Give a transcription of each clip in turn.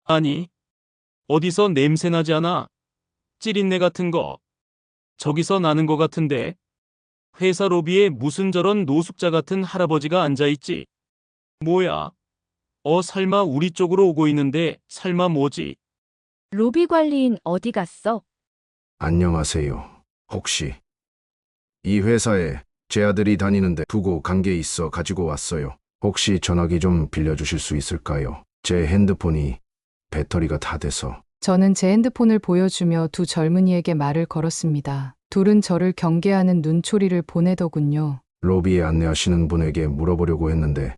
아니, 어디서 냄새 나지 않아? 찌린내 같은 거. 저기서 나는 거 같은데. 회사 로비에 무슨 저런 노숙자 같은 할아버지가 앉아있지? 뭐야? 설마 우리 쪽으로 오고 있는데, 설마 뭐지? 로비 관리인 어디 갔어? 안녕하세요. 혹시 이 회사에 제 아들이 다니는데 두고 간 게 있어 가지고 왔어요. 혹시 전화기 좀 빌려주실 수 있을까요? 제 핸드폰이 배터리가 다 돼서. 저는 제 핸드폰을 보여주며 두 젊은이에게 말을 걸었습니다. 둘은 저를 경계하는 눈초리를 보내더군요. 로비에 안내하시는 분에게 물어보려고 했는데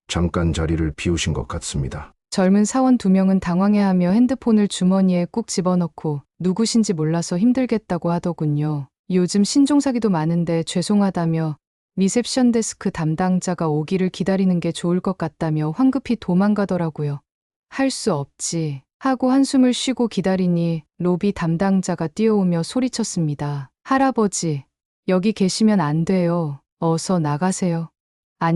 잠깐 자리를 비우신 것 같습니다. 젊은 사원 두 명은 당황해하며 핸드폰을 주머니에 꾹 집어넣고 누구신지 몰라서 힘들겠다고 하더군요. 요즘 신종사기도 많은데 죄송하다며 리셉션 데스크 담당자가 오기를 기다리는 게 좋을 것 같다며 황급히 도망가더라고요. 할 수 없지 하고 한숨을 쉬고 기다리니 로비 담당자가 뛰어오며 소리쳤습니다. 할아버지, 여기 계시면 안 돼요. 어서 나가세요.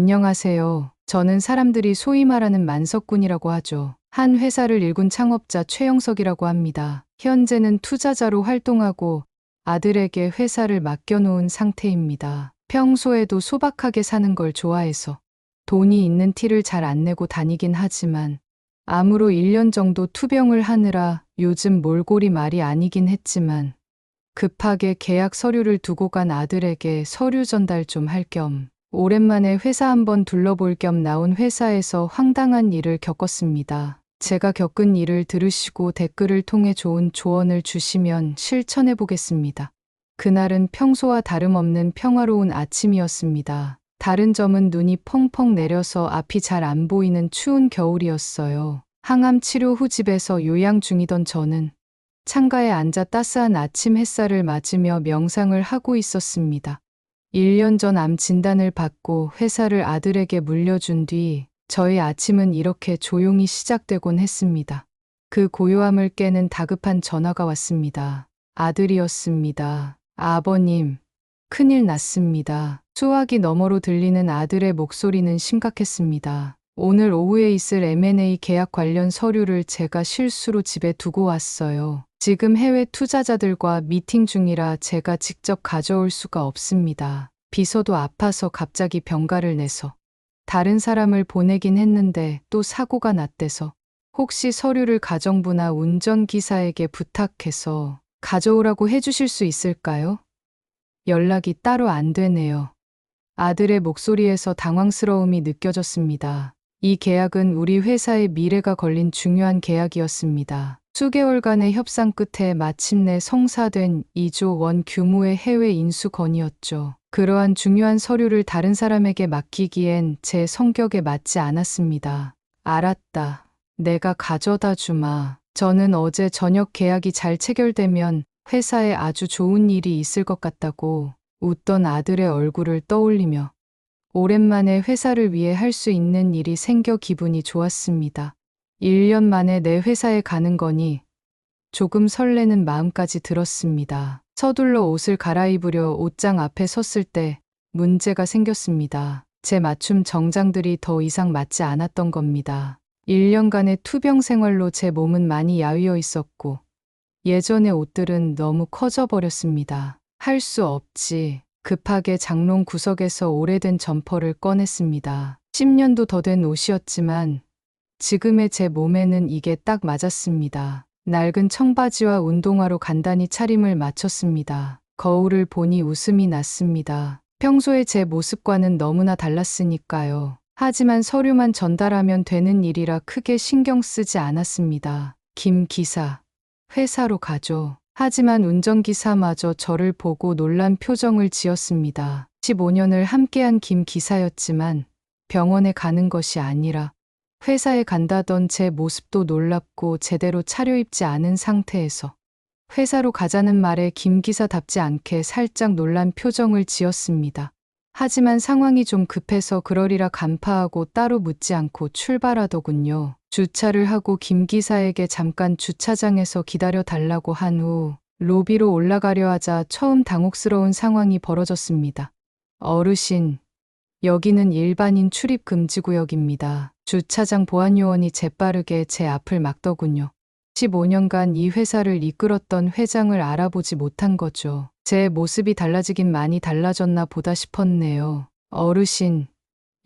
안녕하세요. 저는 사람들이 소위 말하는 만석군이라고 하죠. 한 회사를 일군 창업자 최영석이라고 합니다. 현재는 투자자로 활동하고 아들에게 회사를 맡겨놓은 상태입니다. 평소에도 소박하게 사는 걸 좋아해서 돈이 있는 티를 잘 안 내고 다니긴 하지만 암으로 1년 정도 투병을 하느라 요즘 몰골이 말이 아니긴 했지만 급하게 계약 서류를 두고 간 아들에게 서류 전달 좀 할 겸 오랜만에 회사 한번 둘러볼 겸 나온 회사에서 황당한 일을 겪었습니다. 제가 겪은 일을 들으시고 댓글을 통해 좋은 조언을 주시면 실천해 보겠습니다. 그날은 평소와 다름없는 평화로운 아침이었습니다. 다른 점은 눈이 펑펑 내려서 앞이 잘 안 보이는 추운 겨울이었어요. 항암 치료 후 집에서 요양 중이던 저는 창가에 앉아 따스한 아침 햇살을 맞으며 명상을 하고 있었습니다. 1년 전 암 진단을 받고 회사를 아들에게 물려준 뒤 저의 아침은 이렇게 조용히 시작되곤 했습니다. 그 고요함을 깨는 다급한 전화가 왔습니다. 아들이었습니다. 아버님, 큰일 났습니다. 수화기 너머로 들리는 아들의 목소리는 심각했습니다. 오늘 오후에 있을 M&A 계약 관련 서류를 제가 실수로 집에 두고 왔어요. 지금 해외 투자자들과 미팅 중이라 제가 직접 가져올 수가 없습니다. 비서도 아파서 갑자기 병가를 내서 다른 사람을 보내긴 했는데 또 사고가 났대서 혹시 서류를 가정부나 운전기사에게 부탁해서 가져오라고 해주실 수 있을까요? 연락이 따로 안 되네요. 아들의 목소리에서 당황스러움이 느껴졌습니다. 이 계약은 우리 회사의 미래가 걸린 중요한 계약이었습니다. 수개월간의 협상 끝에 마침내 성사된 2조 원 규모의 해외 인수 건이었죠. 그러한 중요한 서류를 다른 사람에게 맡기기엔 제 성격에 맞지 않았습니다. 알았다. 내가 가져다 주마. 저는 어제 저녁 계약이 잘 체결되면 회사에 아주 좋은 일이 있을 것 같다고 웃던 아들의 얼굴을 떠올리며 오랜만에 회사를 위해 할 수 있는 일이 생겨 기분이 좋았습니다. 1년 만에 내 회사에 가는 거니 조금 설레는 마음까지 들었습니다. 서둘러 옷을 갈아입으려 옷장 앞에 섰을 때 문제가 생겼습니다. 제 맞춤 정장들이 더 이상 맞지 않았던 겁니다. 1년간의 투병 생활로 제 몸은 많이 야위어 있었고 예전의 옷들은 너무 커져 버렸습니다. 할 수 없지. 급하게 장롱 구석에서 오래된 점퍼를 꺼냈습니다. 10년도 더 된 옷이었지만 지금의 제 몸에는 이게 딱 맞았습니다. 낡은 청바지와 운동화로 간단히 차림을 맞췄습니다. 거울을 보니 웃음이 났습니다. 평소에 제 모습과는 너무나 달랐으니까요. 하지만 서류만 전달하면 되는 일이라 크게 신경 쓰지 않았습니다. 김 기사, 회사로 가죠. 하지만 운전기사마저 저를 보고 놀란 표정을 지었습니다. 15년을 함께한 김 기사였지만 병원에 가는 것이 아니라 회사에 간다던 제 모습도 놀랍고 제대로 차려입지 않은 상태에서 회사로 가자는 말에 김 기사답지 않게 살짝 놀란 표정을 지었습니다. 하지만 상황이 좀 급해서 그러리라 간파하고 따로 묻지 않고 출발하더군요. 주차를 하고 김 기사에게 잠깐 주차장에서 기다려 달라고 한 후 로비로 올라가려 하자 처음 당혹스러운 상황이 벌어졌습니다. 어르신, 여기는 일반인 출입 금지 구역입니다. 주차장 보안요원이 재빠르게 제 앞을 막더군요. 15년간 이 회사를 이끌었던 회장을 알아보지 못한 거죠. 제 모습이 달라지긴 많이 달라졌나 보다 싶었네요. 어르신,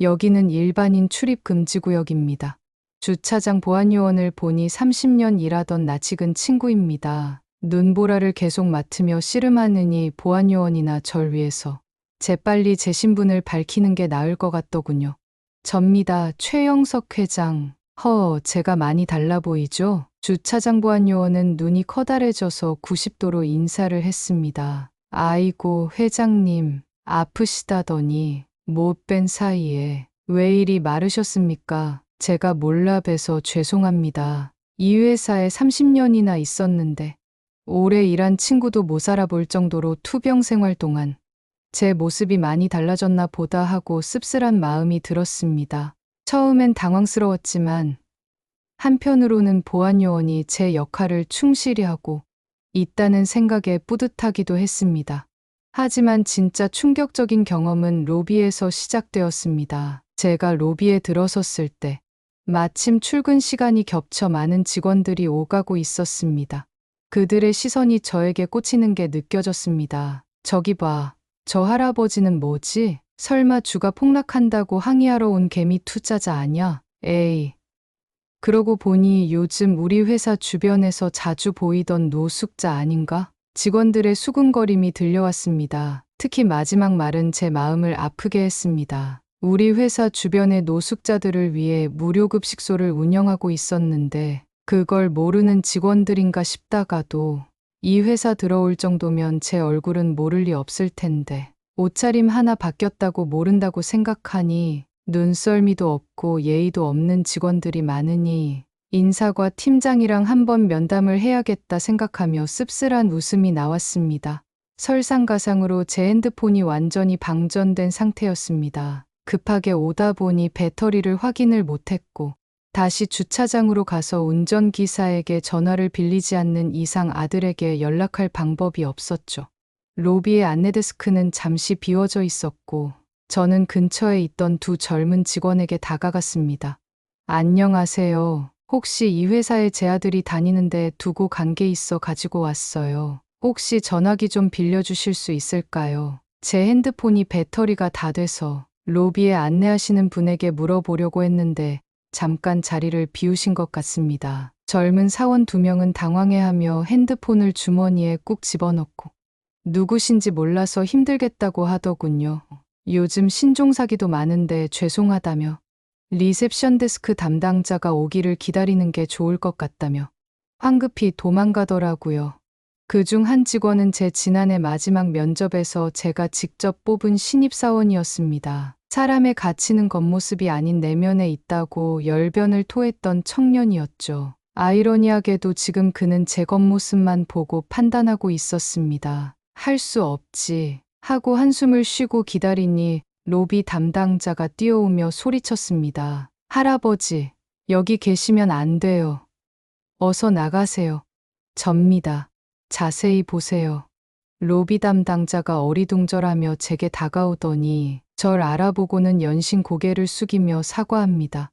여기는 일반인 출입 금지 구역입니다. 주차장 보안요원을 보니 30년 일하던 낯익은 친구입니다. 눈보라를 계속 맡으며 씨름하느니 보안요원이나 절 위해서 재빨리 제 신분을 밝히는 게 나을 것 같더군요. 접니다. 최영석 회장. 제가 많이 달라 보이죠? 주차장 보안요원은 눈이 커다래져서 90도로 인사를 했습니다. 아이고, 회장님, 아프시다더니 못 뵌 사이에 왜 이리 마르셨습니까? 제가 몰라 뵈서 죄송합니다. 이 회사에 30년이나 있었는데 오래 일한 친구도 못 알아볼 정도로 투병 생활 동안 제 모습이 많이 달라졌나 보다 하고 씁쓸한 마음이 들었습니다. 처음엔 당황스러웠지만 한편으로는 보안요원이 제 역할을 충실히 하고 있다는 생각에 뿌듯하기도 했습니다. 하지만 진짜 충격적인 경험은 로비에서 시작되었습니다. 제가 로비에 들어섰을 때 마침 출근 시간이 겹쳐 많은 직원들이 오가고 있었습니다. 그들의 시선이 저에게 꽂히는 게 느껴졌습니다. 저기 봐, 저 할아버지는 뭐지? 설마 주가 폭락한다고 항의하러 온 개미 투자자 아냐? 에이. 그러고 보니 요즘 우리 회사 주변에서 자주 보이던 노숙자 아닌가? 직원들의 수군거림이 들려왔습니다. 특히 마지막 말은 제 마음을 아프게 했습니다. 우리 회사 주변의 노숙자들을 위해 무료급식소를 운영하고 있었는데 그걸 모르는 직원들인가 싶다가도 이 회사 들어올 정도면 제 얼굴은 모를 리 없을 텐데 옷차림 하나 바뀌었다고 모른다고 생각하니 눈썰미도 없고 예의도 없는 직원들이 많으니 인사과 팀장이랑 한번 면담을 해야겠다 생각하며 씁쓸한 웃음이 나왔습니다. 설상가상으로 제 핸드폰이 완전히 방전된 상태였습니다. 급하게 오다 보니 배터리를 확인을 못했고 다시 주차장으로 가서 운전기사에게 전화를 빌리지 않는 이상 아들에게 연락할 방법이 없었죠. 로비의 안내데스크는 잠시 비워져 있었고 저는 근처에 있던 두 젊은 직원에게 다가갔습니다. 안녕하세요. 혹시 이 회사에 제 아들이 다니는데 두고 간 게 있어 가지고 왔어요. 혹시 전화기 좀 빌려주실 수 있을까요? 제 핸드폰이 배터리가 다 돼서 로비에 안내하시는 분에게 물어보려고 했는데 잠깐 자리를 비우신 것 같습니다. 젊은 사원 2명은 당황해하며 핸드폰을 주머니에 꾹 집어넣고 누구신지 몰라서 힘들겠다고 하더군요. 요즘 신종사기도 많은데 죄송하다며 리셉션 데스크 담당자가 오기를 기다리는 게 좋을 것 같다며 황급히 도망가더라고요. 그중 한 직원은 제 지난해 마지막 면접에서 제가 직접 뽑은 신입사원이었습니다. 사람의 가치는 겉모습이 아닌 내면에 있다고 열변을 토했던 청년이었죠. 아이러니하게도 지금 그는 제 겉모습만 보고 판단하고 있었습니다. 할 수 없지 하고 한숨을 쉬고 기다리니 로비 담당자가 뛰어오며 소리쳤습니다. 할아버지, 여기 계시면 안 돼요. 어서 나가세요. 접니다. 자세히 보세요. 로비 담당자가 어리둥절하며 제게 다가오더니 절 알아보고는 연신 고개를 숙이며 사과합니다.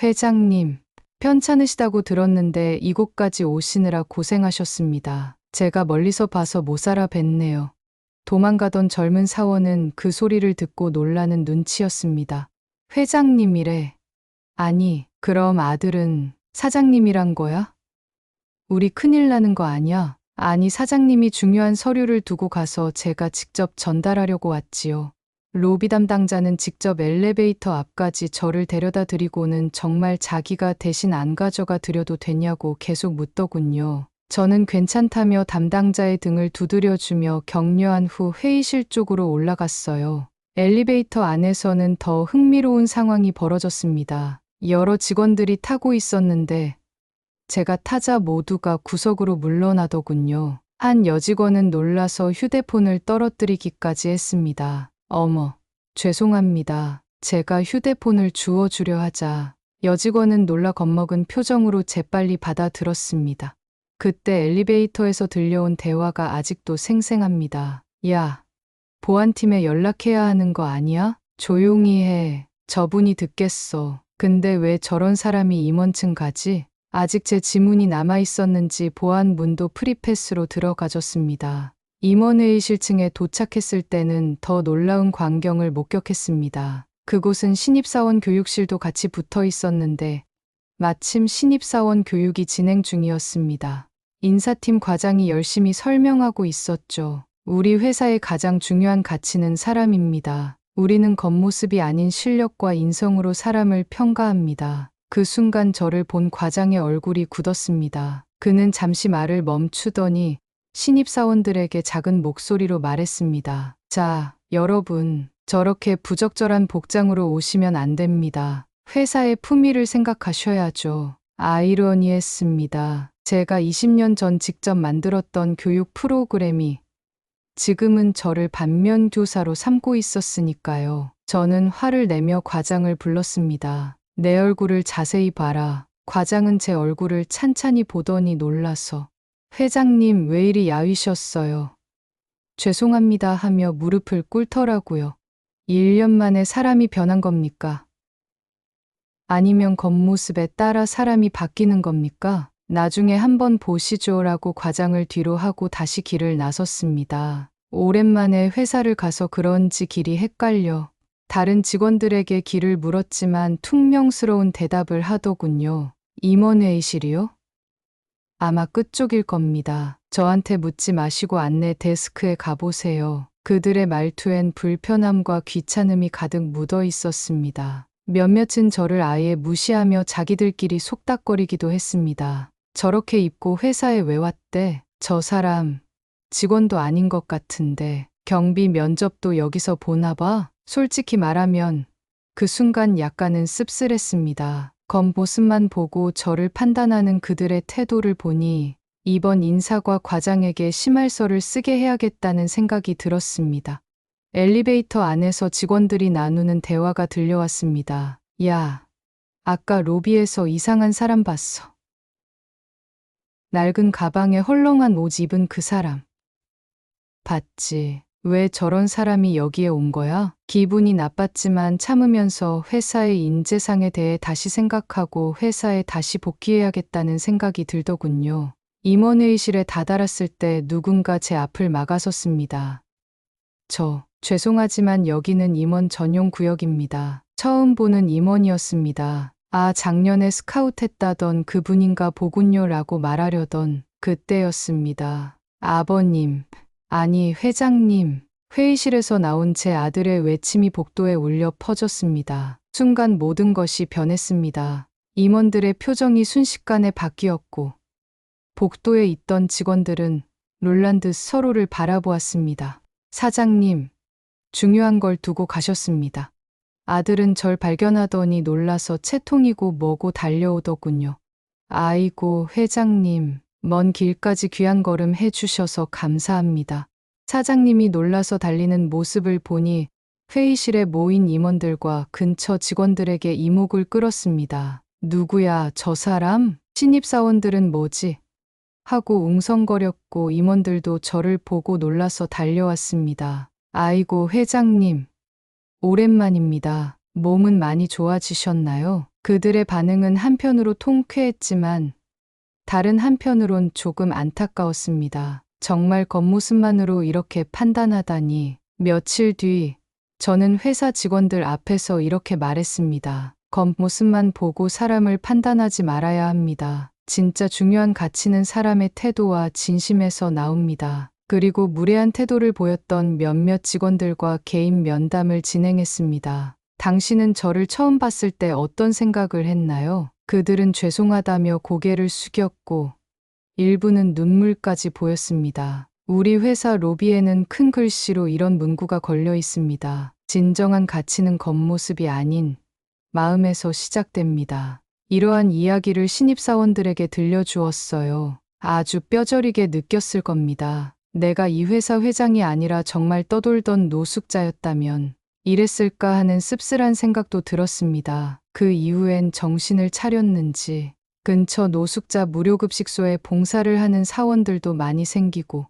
회장님, 편찮으시다고 들었는데 이곳까지 오시느라 고생하셨습니다. 제가 멀리서 봐서 못 알아뵀네요. 도망가던 젊은 사원은 그 소리를 듣고 놀라는 눈치였습니다. 회장님이래. 아니, 그럼 아들은 사장님이란 거야? 우리 큰일 나는 거 아니야? 아니, 사장님이 중요한 서류를 두고 가서 제가 직접 전달하려고 왔지요. 로비 담당자는 직접 엘리베이터 앞까지 저를 데려다 드리고는 정말 자기가 대신 안 가져가 드려도 되냐고 계속 묻더군요. 저는 괜찮다며 담당자의 등을 두드려주며 격려한 후 회의실 쪽으로 올라갔어요. 엘리베이터 안에서는 더 흥미로운 상황이 벌어졌습니다. 여러 직원들이 타고 있었는데 제가 타자 모두가 구석으로 물러나더군요. 한 여직원은 놀라서 휴대폰을 떨어뜨리기까지 했습니다. 어머, 죄송합니다. 제가 휴대폰을 주워주려 하자 여직원은 놀라 겁먹은 표정으로 재빨리 받아들었습니다. 그때 엘리베이터에서 들려온 대화가 아직도 생생합니다. 야, 보안팀에 연락해야 하는 거 아니야? 조용히 해. 저분이 듣겠어. 근데 왜 저런 사람이 임원층 가지? 아직 제 지문이 남아 있었는지 보안문도 프리패스로 들어가졌습니다. 임원회의실 층에 도착했을 때는 더 놀라운 광경을 목격했습니다. 그곳은 신입사원 교육실도 같이 붙어 있었는데 마침 신입사원 교육이 진행 중이었습니다. 인사팀 과장이 열심히 설명하고 있었죠. 우리 회사의 가장 중요한 가치는 사람입니다. 우리는 겉모습이 아닌 실력과 인성으로 사람을 평가합니다. 그 순간 저를 본 과장의 얼굴이 굳었습니다. 그는 잠시 말을 멈추더니 신입사원들에게 작은 목소리로 말했습니다. 자, 여러분, 저렇게 부적절한 복장으로 오시면 안 됩니다. 회사의 품위를 생각하셔야죠. 아이러니했습니다. 제가 20년 전 직접 만들었던 교육 프로그램이 지금은 저를 반면교사로 삼고 있었으니까요. 저는 화를 내며 과장을 불렀습니다. 내 얼굴을 자세히 봐라. 과장은 제 얼굴을 찬찬히 보더니 놀라서 회장님 왜 이리 야위셨어요? 죄송합니다 하며 무릎을 꿇더라고요. 1년 만에 사람이 변한 겁니까? 아니면 겉모습에 따라 사람이 바뀌는 겁니까? 나중에 한번 보시죠라고 과장을 뒤로 하고 다시 길을 나섰습니다. 오랜만에 회사를 가서 그런지 길이 헷갈려 다른 직원들에게 길을 물었지만 퉁명스러운 대답을 하더군요. 임원회의실이요? 아마 끝쪽일 겁니다. 저한테 묻지 마시고 안내 데스크에 가보세요. 그들의 말투엔 불편함과 귀찮음이 가득 묻어 있었습니다. 몇몇은 저를 아예 무시하며 자기들끼리 속닥거리기도 했습니다. 저렇게 입고 회사에 왜 왔대? 저 사람 직원도 아닌 것 같은데 경비 면접도 여기서 보나 봐? 솔직히 말하면 그 순간 약간은 씁쓸했습니다. 겉모습만 보고 저를 판단하는 그들의 태도를 보니 이번 인사과 과장에게 심할서를 쓰게 해야겠다는 생각이 들었습니다. 엘리베이터 안에서 직원들이 나누는 대화가 들려왔습니다. 야, 아까 로비에서 이상한 사람 봤어. 낡은 가방에 헐렁한 옷 입은 그 사람. 봤지. 왜 저런 사람이 여기에 온 거야? 기분이 나빴지만 참으면서 회사의 인재상에 대해 다시 생각하고 회사에 다시 복귀해야겠다는 생각이 들더군요. 임원회의실에 다다랐을 때 누군가 제 앞을 막아섰습니다. 죄송하지만 여기는 임원 전용 구역입니다. 처음 보는 임원이었습니다. 아, 작년에 스카웃했다던 그분인가 보군요 라고 말하려던 그때였습니다. 아버님, 아니 회장님, 회의실에서 나온 제 아들의 외침이 복도에 울려 퍼졌습니다. 순간 모든 것이 변했습니다. 임원들의 표정이 순식간에 바뀌었고 복도에 있던 직원들은 놀란 듯 서로를 바라보았습니다. 사장님, 중요한 걸 두고 가셨습니다. 아들은 절 발견하더니 놀라서 채통이고 뭐고 달려오더군요. 아이고 회장님, 먼 길까지 귀한 걸음 해주셔서 감사합니다. 사장님이 놀라서 달리는 모습을 보니 회의실에 모인 임원들과 근처 직원들에게 이목을 끌었습니다. 누구야, 저 사람? 신입사원들은 뭐지? 하고 웅성거렸고 임원들도 저를 보고 놀라서 달려왔습니다. 아이고 회장님, 오랜만입니다. 몸은 많이 좋아지셨나요? 그들의 반응은 한편으로 통쾌했지만 다른 한편으론 조금 안타까웠습니다. 정말 겉모습만으로 이렇게 판단하다니. 며칠 뒤 저는 회사 직원들 앞에서 이렇게 말했습니다. 겉모습만 보고 사람을 판단하지 말아야 합니다. 진짜 중요한 가치는 사람의 태도와 진심에서 나옵니다. 그리고 무례한 태도를 보였던 몇몇 직원들과 개인 면담을 진행했습니다. 당신은 저를 처음 봤을 때 어떤 생각을 했나요? 그들은 죄송하다며 고개를 숙였고 일부는 눈물까지 보였습니다. 우리 회사 로비에는 큰 글씨로 이런 문구가 걸려 있습니다. 진정한 가치는 겉모습이 아닌 마음에서 시작됩니다. 이러한 이야기를 신입사원들에게 들려주었어요. 아주 뼈저리게 느꼈을 겁니다. 내가 이 회사 회장이 아니라 정말 떠돌던 노숙자였다면 이랬을까 하는 씁쓸한 생각도 들었습니다. 그 이후엔 정신을 차렸는지 근처 노숙자 무료급식소에 봉사를 하는 사원들도 많이 생기고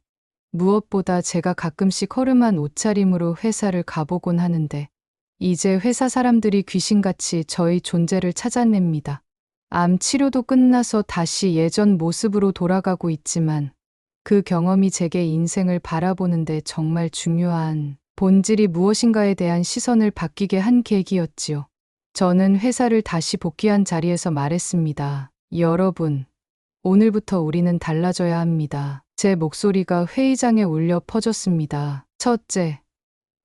무엇보다 제가 가끔씩 허름한 옷차림으로 회사를 가보곤 하는데 이제 회사 사람들이 귀신같이 저희 존재를 찾아냅니다. 암 치료도 끝나서 다시 예전 모습으로 돌아가고 있지만 그 경험이 제게 인생을 바라보는데 정말 중요한 본질이 무엇인가에 대한 시선을 바뀌게 한 계기였지요. 저는 회사를 다시 복귀한 자리에서 말했습니다. 여러분, 오늘부터 우리는 달라져야 합니다. 제 목소리가 회의장에 울려 퍼졌습니다. 첫째,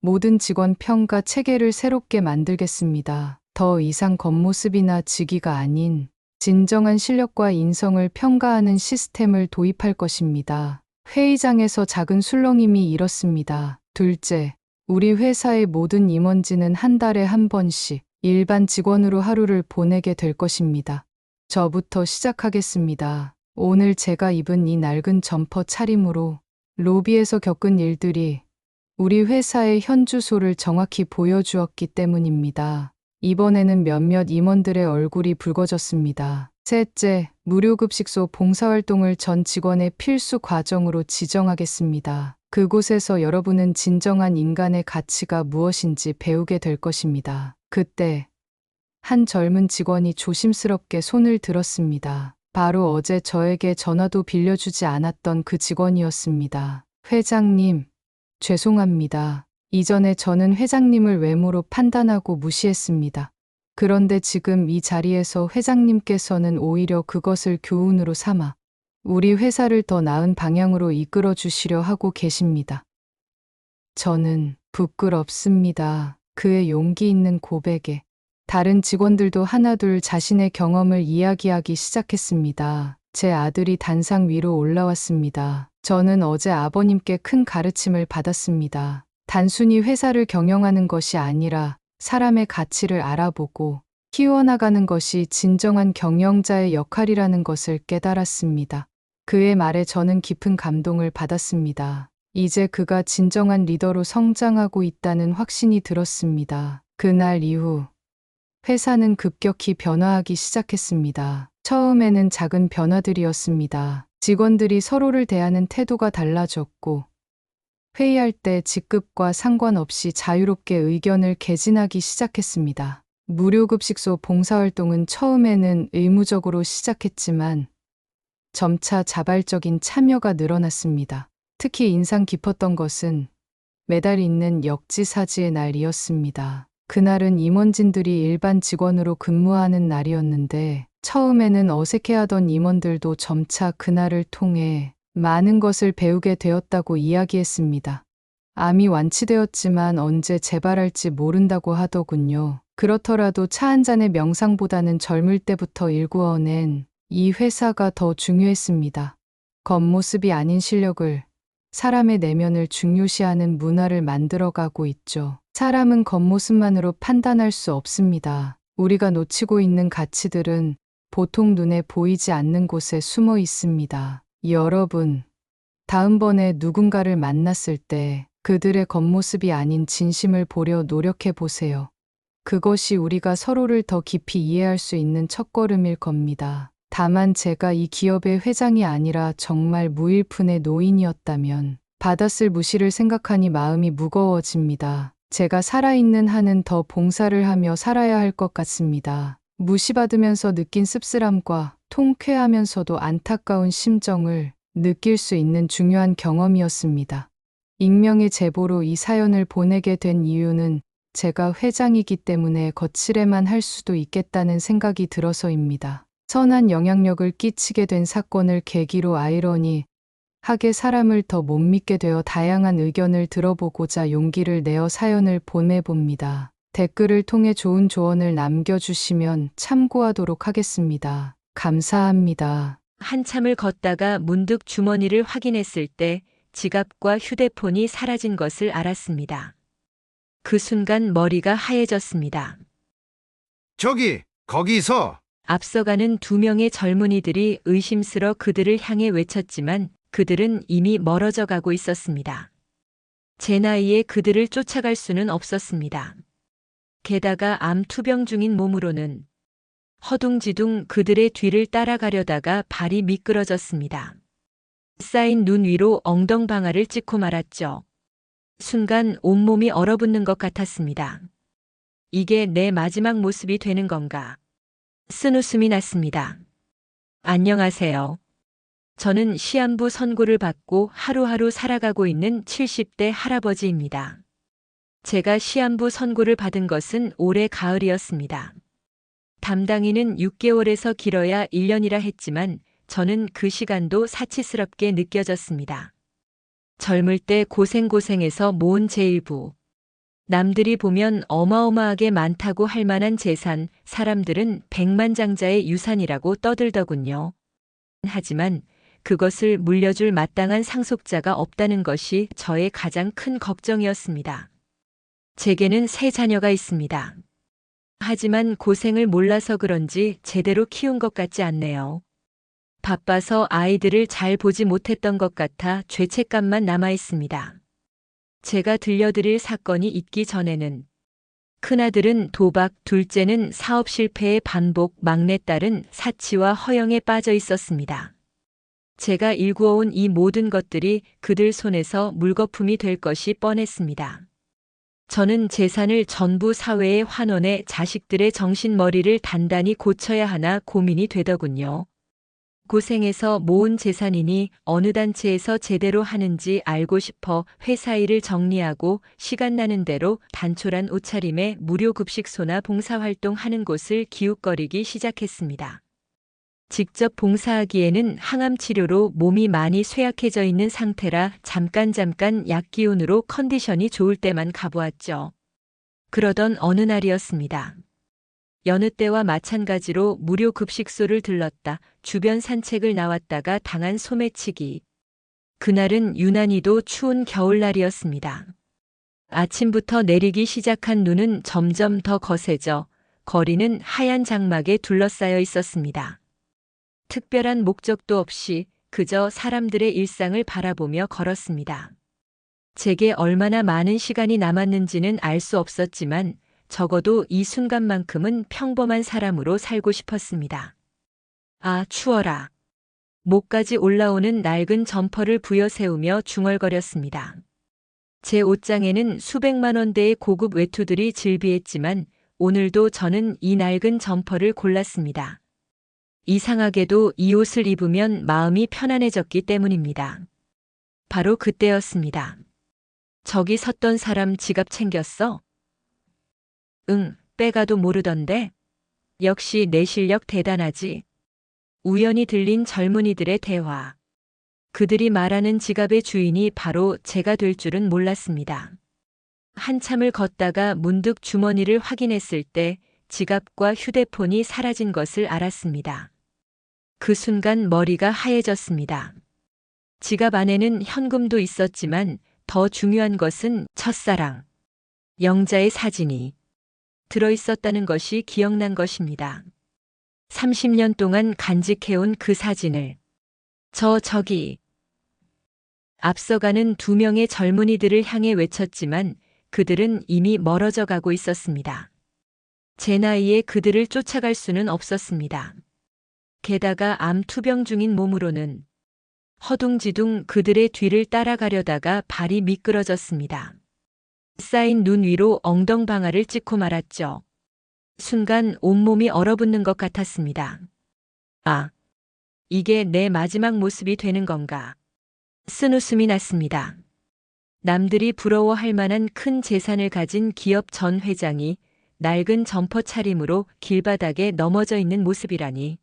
모든 직원 평가 체계를 새롭게 만들겠습니다. 더 이상 겉모습이나 직위가 아닌 진정한 실력과 인성을 평가하는 시스템을 도입할 것입니다. 회의장에서 작은 술렁임이 일었습니다. 둘째, 우리 회사의 모든 임원진은 한 달에 한 번씩 일반 직원으로 하루를 보내게 될 것입니다. 저부터 시작하겠습니다. 오늘 제가 입은 이 낡은 점퍼 차림으로 로비에서 겪은 일들이 우리 회사의 현 주소를 정확히 보여주었기 때문입니다. 이번에는 몇몇 임원들의 얼굴이 붉어졌습니다. 셋째, 무료급식소 봉사활동을 전 직원의 필수 과정으로 지정하겠습니다. 그곳에서 여러분은 진정한 인간의 가치가 무엇인지 배우게 될 것입니다. 그때 한 젊은 직원이 조심스럽게 손을 들었습니다. 바로 어제 저에게 전화도 빌려주지 않았던 그 직원이었습니다. 회장님, 죄송합니다. 이전에 저는 회장님을 외모로 판단하고 무시했습니다. 그런데 지금 이 자리에서 회장님께서는 오히려 그것을 교훈으로 삼아 우리 회사를 더 나은 방향으로 이끌어 주시려 하고 계십니다. 저는 부끄럽습니다. 그의 용기 있는 고백에 다른 직원들도 하나둘 자신의 경험을 이야기하기 시작했습니다. 제 아들이 단상 위로 올라왔습니다. 저는 어제 아버님께 큰 가르침을 받았습니다. 단순히 회사를 경영하는 것이 아니라 사람의 가치를 알아보고 키워나가는 것이 진정한 경영자의 역할이라는 것을 깨달았습니다. 그의 말에 저는 깊은 감동을 받았습니다. 이제 그가 진정한 리더로 성장하고 있다는 확신이 들었습니다. 그날 이후 회사는 급격히 변화하기 시작했습니다. 처음에는 작은 변화들이었습니다. 직원들이 서로를 대하는 태도가 달라졌고 회의할 때 직급과 상관없이 자유롭게 의견을 개진하기 시작했습니다. 무료급식소 봉사활동은 처음에는 의무적으로 시작했지만 점차 자발적인 참여가 늘어났습니다. 특히 인상 깊었던 것은 매달 있는 역지사지의 날이었습니다. 그날은 임원진들이 일반 직원으로 근무하는 날이었는데 처음에는 어색해하던 임원들도 점차 그날을 통해 많은 것을 배우게 되었다고 이야기했습니다. 암이 완치되었지만 언제 재발할지 모른다고 하더군요. 그렇더라도 차 한 잔의 명상보다는 젊을 때부터 일구어낸 이 회사가 더 중요했습니다. 겉모습이 아닌 실력을, 사람의 내면을 중요시하는 문화를 만들어가고 있죠. 사람은 겉모습만으로 판단할 수 없습니다. 우리가 놓치고 있는 가치들은 보통 눈에 보이지 않는 곳에 숨어 있습니다. 여러분, 다음번에 누군가를 만났을 때 그들의 겉모습이 아닌 진심을 보려 노력해 보세요. 그것이 우리가 서로를 더 깊이 이해할 수 있는 첫걸음일 겁니다. 다만 제가 이 기업의 회장이 아니라 정말 무일푼의 노인이었다면 받았을 무시를 생각하니 마음이 무거워집니다. 제가 살아있는 한은 더 봉사를 하며 살아야 할 것 같습니다. 무시받으면서 느낀 씁쓸함과 통쾌하면서도 안타까운 심정을 느낄 수 있는 중요한 경험이었습니다. 익명의 제보로 이 사연을 보내게 된 이유는 제가 회장이기 때문에 거칠에만 할 수도 있겠다는 생각이 들어서입니다. 선한 영향력을 끼치게 된 사건을 계기로 아이러니하게 사람을 더 못 믿게 되어 다양한 의견을 들어보고자 용기를 내어 사연을 보내봅니다. 댓글을 통해 좋은 조언을 남겨주시면 참고하도록 하겠습니다. 감사합니다. 한참을 걷다가 문득 주머니를 확인했을 때 지갑과 휴대폰이 사라진 것을 알았습니다. 그 순간 머리가 하얘졌습니다. 저기, 거기서! 앞서가는 두 명의 젊은이들이 의심스러 그들을 향해 외쳤지만 그들은 이미 멀어져 가고 있었습니다. 제 나이에 그들을 쫓아갈 수는 없었습니다. 게다가 암 투병 중인 몸으로는 허둥지둥 그들의 뒤를 따라가려다가 발이 미끄러졌습니다. 쌓인 눈 위로 엉덩방아를 찍고 말았죠. 순간 온몸이 얼어붙는 것 같았습니다. 이게 내 마지막 모습이 되는 건가? 쓴웃음이 났습니다. 안녕하세요. 저는 시한부 선고를 받고 하루하루 살아가고 있는 70대 할아버지입니다. 제가 시한부 선고를 받은 것은 올해 가을이었습니다. 담당인은 6개월에서 길어야 1년이라 했지만 저는 그 시간도 사치스럽게 느껴졌습니다. 젊을 때 고생해서 모은 제 일부. 남들이 보면 어마어마하게 많다고 할 만한 재산, 사람들은 백만장자의 유산이라고 떠들더군요. 하지만 그것을 물려줄 마땅한 상속자가 없다는 것이 저의 가장 큰 걱정이었습니다. 제게는 3자녀가 있습니다. 하지만 고생을 몰라서 그런지 제대로 키운 것 같지 않네요. 바빠서 아이들을 잘 보지 못했던 것 같아 죄책감만 남아 있습니다. 제가 들려드릴 사건이 있기 전에는 큰아들은 도박, 둘째는 사업 실패의 반복, 막내딸은 사치와 허영에 빠져 있었습니다. 제가 일구어온 이 모든 것들이 그들 손에서 물거품이 될 것이 뻔했습니다. 저는 재산을 전부 사회에 환원해 자식들의 정신머리를 단단히 고쳐야 하나 고민이 되더군요. 고생해서 모은 재산이니 어느 단체에서 제대로 하는지 알고 싶어 회사 일을 정리하고 시간 나는 대로 단촐한 옷차림에 무료 급식소나 봉사활동하는 곳을 기웃거리기 시작했습니다. 직접 봉사하기에는 항암 치료로 몸이 많이 쇠약해져 있는 상태라 잠깐 약 기운으로 컨디션이 좋을 때만 가보았죠. 그러던 어느 날이었습니다. 여느 때와 마찬가지로 무료 급식소를 들렀다 주변 산책을 나왔다가 당한 소매치기. 그날은 유난히도 추운 겨울날이었습니다. 아침부터 내리기 시작한 눈은 점점 더 거세져 거리는 하얀 장막에 둘러싸여 있었습니다. 특별한 목적도 없이 그저 사람들의 일상을 바라보며 걸었습니다. 제게 얼마나 많은 시간이 남았는지는 알 수 없었지만 적어도 이 순간만큼은 평범한 사람으로 살고 싶었습니다. 아, 추워라. 목까지 올라오는 낡은 점퍼를 부여세우며 중얼거렸습니다. 제 옷장에는 수백만 원대의 고급 외투들이 즐비했지만 오늘도 저는 이 낡은 점퍼를 골랐습니다. 이상하게도 이 옷을 입으면 마음이 편안해졌기 때문입니다. 바로 그때였습니다. 저기 섰던 사람 지갑 챙겼어? 응, 빼가도 모르던데. 역시 내 실력 대단하지. 우연히 들린 젊은이들의 대화. 그들이 말하는 지갑의 주인이 바로 제가 될 줄은 몰랐습니다. 한참을 걷다가 문득 주머니를 확인했을 때 지갑과 휴대폰이 사라진 것을 알았습니다. 그 순간 머리가 하얘졌습니다. 지갑 안에는 현금도 있었지만 더 중요한 것은 첫사랑, 영자의 사진이 들어있었다는 것이 기억난 것입니다. 30년 동안 간직해온 그 사진을 저기 앞서가는 2명의 젊은이들을 향해 외쳤지만 그들은 이미 멀어져 가고 있었습니다. 제 나이에 그들을 쫓아갈 수는 없었습니다. 게다가 암 투병 중인 몸으로는 허둥지둥 그들의 뒤를 따라가려다가 발이 미끄러졌습니다. 쌓인 눈 위로 엉덩방아를 찍고 말았죠. 순간 온몸이 얼어붙는 것 같았습니다. 아, 이게 내 마지막 모습이 되는 건가? 쓴웃음이 났습니다. 남들이 부러워할 만한 큰 재산을 가진 기업 전 회장이 낡은 점퍼 차림으로 길바닥에 넘어져 있는 모습이라니.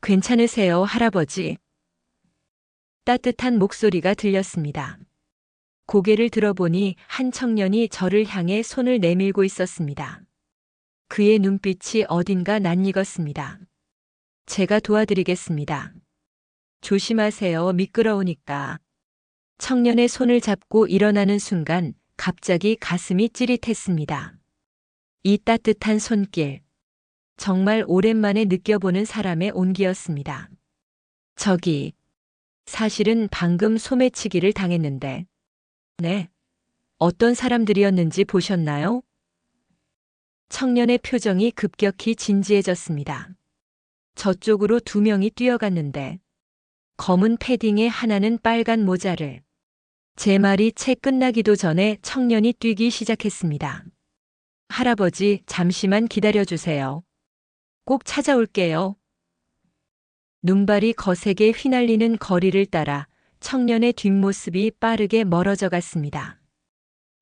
괜찮으세요, 할아버지? 따뜻한 목소리가 들렸습니다. 고개를 들어보니 한 청년이 저를 향해 손을 내밀고 있었습니다. 그의 눈빛이 어딘가 낯익었습니다. 제가 도와드리겠습니다. 조심하세요, 미끄러우니까. 청년의 손을 잡고 일어나는 순간 갑자기 가슴이 찌릿했습니다. 이 따뜻한 손길. 정말 오랜만에 느껴보는 사람의 온기였습니다. 저기, 사실은 방금 소매치기를 당했는데. 네. 어떤 사람들이었는지 보셨나요? 청년의 표정이 급격히 진지해졌습니다. 저쪽으로 2명이 뛰어갔는데 검은 패딩에 하나는 빨간 모자를. 제 말이 채 끝나기도 전에 청년이 뛰기 시작했습니다. 할아버지, 잠시만 기다려주세요. 꼭 찾아올게요. 눈발이 거세게 휘날리는 거리를 따라 청년의 뒷모습이 빠르게 멀어져 갔습니다.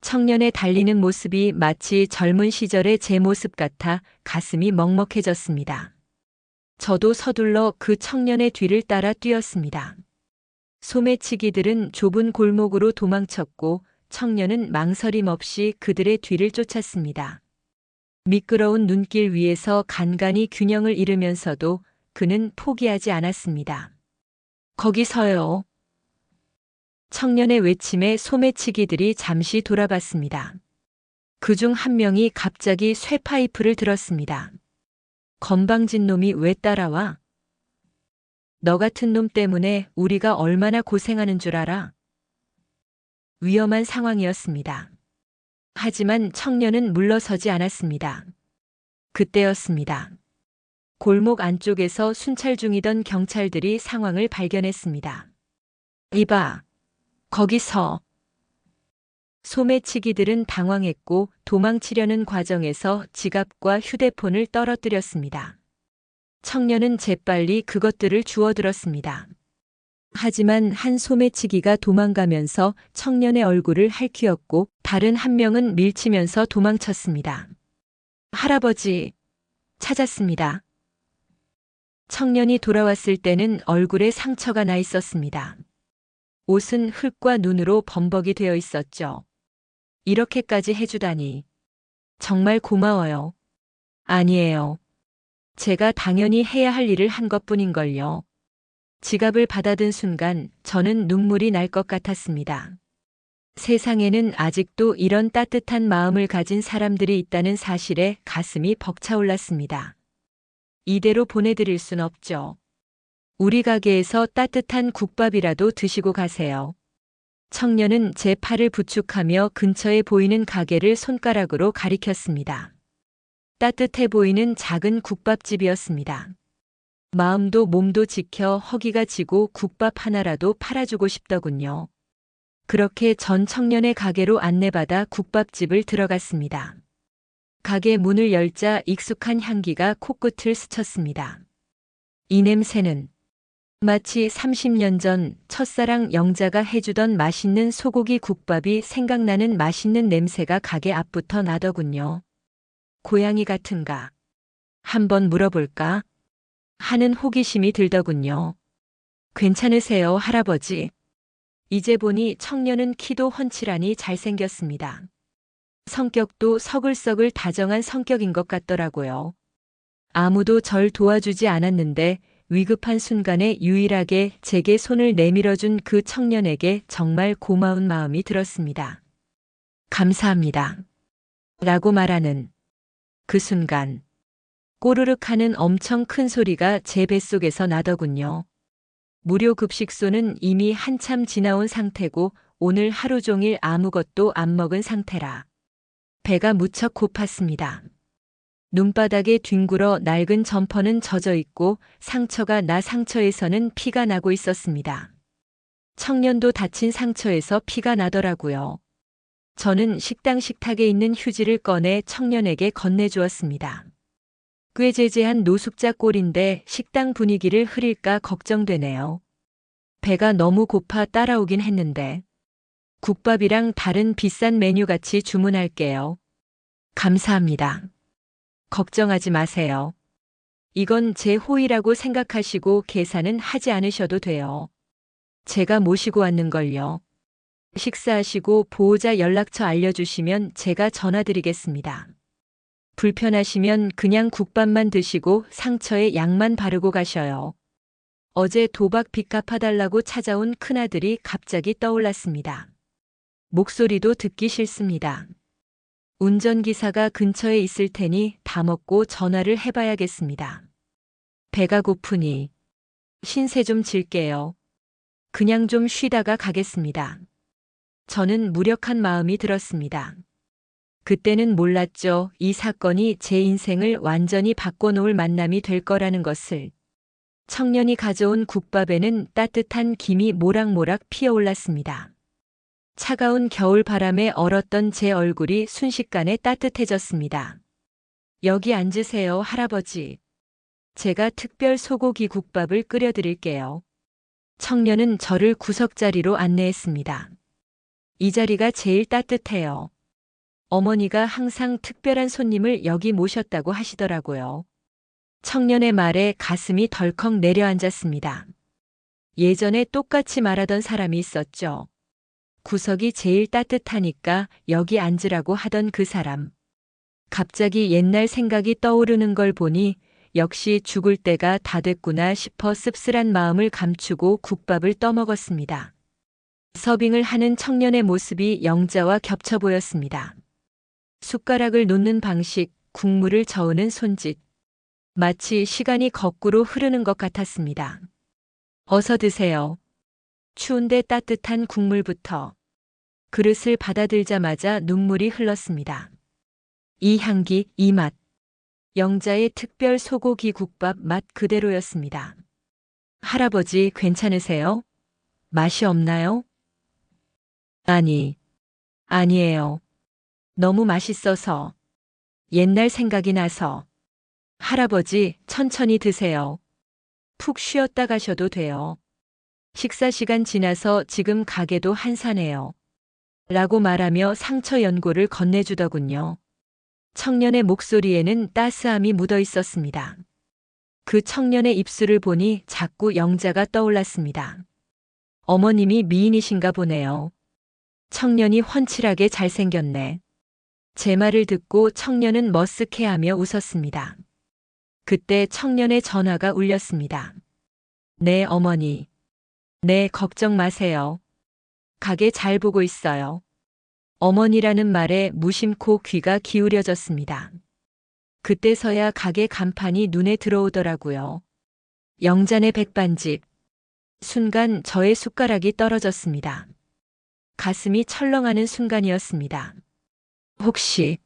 청년의 달리는 모습이 마치 젊은 시절의 제 모습 같아 가슴이 먹먹해졌습니다. 저도 서둘러 그 청년의 뒤를 따라 뛰었습니다. 소매치기들은 좁은 골목으로 도망쳤고 청년은 망설임 없이 그들의 뒤를 쫓았습니다. 미끄러운 눈길 위에서 간간히 균형을 잃으면서도 그는 포기하지 않았습니다. 거기 서요. 청년의 외침에 소매치기들이 잠시 돌아봤습니다. 그중 한 명이 갑자기 쇠파이프를 들었습니다. 건방진 놈이 왜 따라와? 너 같은 놈 때문에 우리가 얼마나 고생하는 줄 알아? 위험한 상황이었습니다. 하지만 청년은 물러서지 않았습니다. 그때였습니다. 골목 안쪽에서 순찰 중이던 경찰들이 상황을 발견했습니다. 이봐, 거기서. 소매치기들은 당황했고 도망치려는 과정에서 지갑과 휴대폰을 떨어뜨렸습니다. 청년은 재빨리 그것들을 주워들었습니다. 하지만 한 소매치기가 도망가면서 청년의 얼굴을 핥히었고 다른 한 명은 밀치면서 도망쳤습니다. 할아버지, 찾았습니다. 청년이 돌아왔을 때는 얼굴에 상처가 나 있었습니다. 옷은 흙과 눈으로 범벅이 되어 있었죠. 이렇게까지 해주다니. 정말 고마워요. 아니에요. 제가 당연히 해야 할 일을 한 것뿐인걸요. 지갑을 받아든 순간 저는 눈물이 날 것 같았습니다. 세상에는 아직도 이런 따뜻한 마음을 가진 사람들이 있다는 사실에 가슴이 벅차올랐습니다. 이대로 보내드릴 순 없죠. 우리 가게에서 따뜻한 국밥이라도 드시고 가세요. 청년은 제 팔을 부축하며 근처에 보이는 가게를 손가락으로 가리켰습니다. 따뜻해 보이는 작은 국밥집이었습니다. 마음도 몸도 지켜 허기가 지고 국밥 하나라도 팔아주고 싶더군요. 그렇게 전 청년의 가게로 안내받아 국밥집을 들어갔습니다. 가게 문을 열자 익숙한 향기가 코끝을 스쳤습니다. 이 냄새는 마치 30년 전 첫사랑 영자가 해주던 맛있는 소고기 국밥이 생각나는 맛있는 냄새가 가게 앞부터 나더군요. 고양이 같은가? 한번 물어볼까? 하는 호기심이 들더군요. 괜찮으세요, 할아버지? 이제 보니 청년은 키도 훤칠하니 잘생겼습니다. 성격도 서글서글 다정한 성격인 것 같더라고요. 아무도 절 도와주지 않았는데 위급한 순간에 유일하게 제게 손을 내밀어준 그 청년에게 정말 고마운 마음이 들었습니다. 감사합니다. 라고 말하는 그 순간 꼬르륵 하는 엄청 큰 소리가 제 뱃속에서 나더군요. 무료 급식소는 이미 한참 지나온 상태고 오늘 하루 종일 아무것도 안 먹은 상태라 배가 무척 고팠습니다. 눈바닥에 뒹굴어 낡은 점퍼는 젖어 있고 상처가 나 상처에서는 피가 나고 있었습니다. 청년도 다친 상처에서 피가 나더라고요. 저는 식당 식탁에 있는 휴지를 꺼내 청년에게 건네주었습니다. 꾀죄죄한 노숙자 꼴인데 식당 분위기를 흐릴까 걱정되네요. 배가 너무 고파 따라오긴 했는데 국밥이랑 다른 비싼 메뉴 같이 주문할게요. 감사합니다. 걱정하지 마세요. 이건 제 호의라고 생각하시고 계산은 하지 않으셔도 돼요. 제가 모시고 왔는걸요. 식사하시고 보호자 연락처 알려주시면 제가 전화드리겠습니다. 불편하시면 그냥 국밥만 드시고 상처에 약만 바르고 가셔요. 어제 도박 빚 갚아달라고 찾아온 큰아들이 갑자기 떠올랐습니다. 목소리도 듣기 싫습니다. 운전기사가 근처에 있을 테니 다 먹고 전화를 해봐야겠습니다. 배가 고프니 신세 좀 질게요. 그냥 좀 쉬다가 가겠습니다. 저는 무력한 마음이 들었습니다. 그때는 몰랐죠. 이 사건이 제 인생을 완전히 바꿔놓을 만남이 될 거라는 것을. 청년이 가져온 국밥에는 따뜻한 김이 모락모락 피어올랐습니다. 차가운 겨울 바람에 얼었던 제 얼굴이 순식간에 따뜻해졌습니다. 여기 앉으세요, 할아버지. 제가 특별 소고기 국밥을 끓여드릴게요. 청년은 저를 구석자리로 안내했습니다. 이 자리가 제일 따뜻해요. 어머니가 항상 특별한 손님을 여기 모셨다고 하시더라고요. 청년의 말에 가슴이 덜컥 내려앉았습니다. 예전에 똑같이 말하던 사람이 있었죠. 구석이 제일 따뜻하니까 여기 앉으라고 하던 그 사람. 갑자기 옛날 생각이 떠오르는 걸 보니 역시 죽을 때가 다 됐구나 싶어 씁쓸한 마음을 감추고 국밥을 떠먹었습니다. 서빙을 하는 청년의 모습이 영자와 겹쳐 보였습니다. 숟가락을 놓는 방식, 국물을 저으는 손짓. 마치 시간이 거꾸로 흐르는 것 같았습니다. 어서 드세요. 추운데 따뜻한 국물부터. 그릇을 받아들자마자 눈물이 흘렀습니다. 이 향기, 이 맛. 영자의 특별 소고기 국밥 맛 그대로였습니다. 할아버지 괜찮으세요? 맛이 없나요? 아니에요. 너무 맛있어서. 옛날 생각이 나서. 할아버지, 천천히 드세요. 푹 쉬었다 가셔도 돼요. 식사 시간 지나서 지금 가게도 한산해요. 라고 말하며 상처 연고를 건네주더군요. 청년의 목소리에는 따스함이 묻어 있었습니다. 그 청년의 입술을 보니 자꾸 영자가 떠올랐습니다. 어머님이 미인이신가 보네요. 청년이 훤칠하게 잘생겼네. 제 말을 듣고 청년은 머쓱해하며 웃었습니다. 그때 청년의 전화가 울렸습니다. 네, 어머니. 네, 걱정 마세요. 가게 잘 보고 있어요. 어머니라는 말에 무심코 귀가 기울여졌습니다. 그때서야 가게 간판이 눈에 들어오더라고요. 영잔의 백반집. 순간 저의 숟가락이 떨어졌습니다. 가슴이 철렁하는 순간이었습니다. 혹시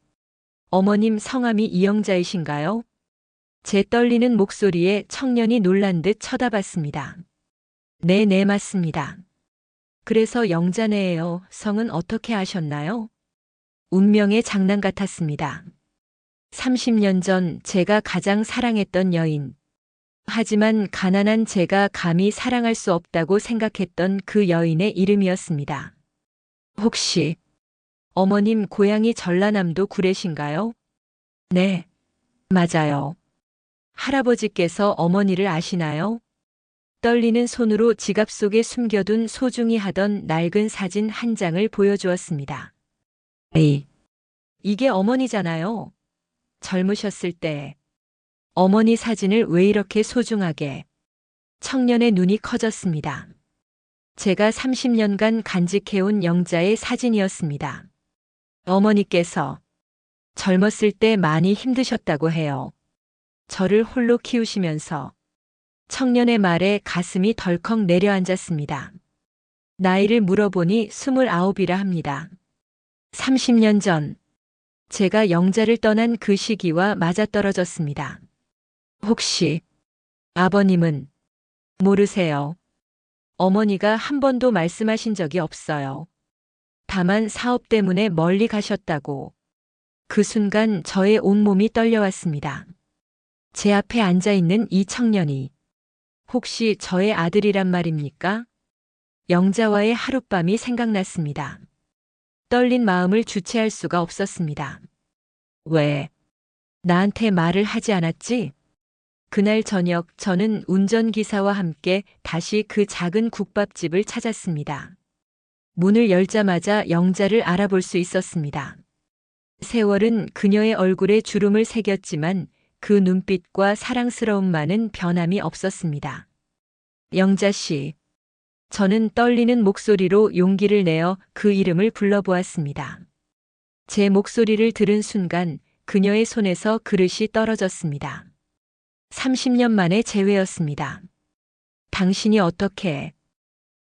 어머님 성함이 이영자이신가요? 제 떨리는 목소리에 청년이 놀란 듯 쳐다봤습니다. 네, 맞습니다. 그래서 영자네예요. 성은 어떻게 아셨나요? 운명의 장난 같았습니다. 30년 전 제가 가장 사랑했던 여인. 하지만 가난한 제가 감히 사랑할 수 없다고 생각했던 그 여인의 이름이었습니다. 혹시 어머님 고향이 전라남도 구례신가요? 네, 맞아요. 할아버지께서 어머니를 아시나요? 떨리는 손으로 지갑 속에 숨겨둔 소중히 하던 낡은 사진 한 장을 보여주었습니다. 이게 어머니잖아요. 젊으셨을 때. 어머니 사진을 왜 이렇게 소중하게. 청년의 눈이 커졌습니다. 제가 30년간 간직해온 영자의 사진이었습니다. 어머니께서 젊었을 때 많이 힘드셨다고 해요. 저를 홀로 키우시면서. 청년의 말에 가슴이 덜컥 내려앉았습니다. 나이를 물어보니 29이라 합니다. 30년 전 제가 영자를 떠난 그 시기와 맞아떨어졌습니다. 혹시 아버님은 모르세요? 어머니가 한 번도 말씀하신 적이 없어요. 다만 사업 때문에 멀리 가셨다고. 그 순간 저의 온몸이 떨려왔습니다. 제 앞에 앉아있는 이 청년이 혹시 저의 아들이란 말입니까? 영자와의 하룻밤이 생각났습니다. 떨린 마음을 주체할 수가 없었습니다. 왜 나한테 말을 하지 않았지? 그날 저녁 저는 운전기사와 함께 다시 그 작은 국밥집을 찾았습니다. 문을 열자마자 영자를 알아볼 수 있었습니다. 세월은 그녀의 얼굴에 주름을 새겼지만 그 눈빛과 사랑스러움만은 변함이 없었습니다. 영자 씨. 저는 떨리는 목소리로 용기를 내어 그 이름을 불러보았습니다. 제 목소리를 들은 순간 그녀의 손에서 그릇이 떨어졌습니다. 30년 만의 재회였습니다. 당신이 어떻게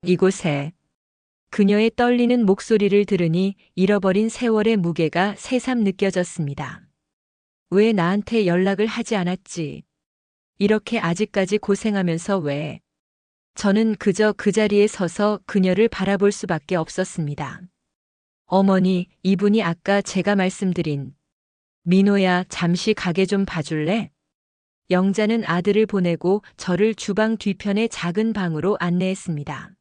이곳에. 그녀의 떨리는 목소리를 들으니 잃어버린 세월의 무게가 새삼 느껴졌습니다. 왜 나한테 연락을 하지 않았지? 이렇게 아직까지 고생하면서 왜? 저는 그저 그 자리에 서서 그녀를 바라볼 수밖에 없었습니다. 어머니, 이분이 아까 제가 말씀드린 민호야, 잠시 가게 좀 봐줄래? 영자는 아들을 보내고 저를 주방 뒤편의 작은 방으로 안내했습니다.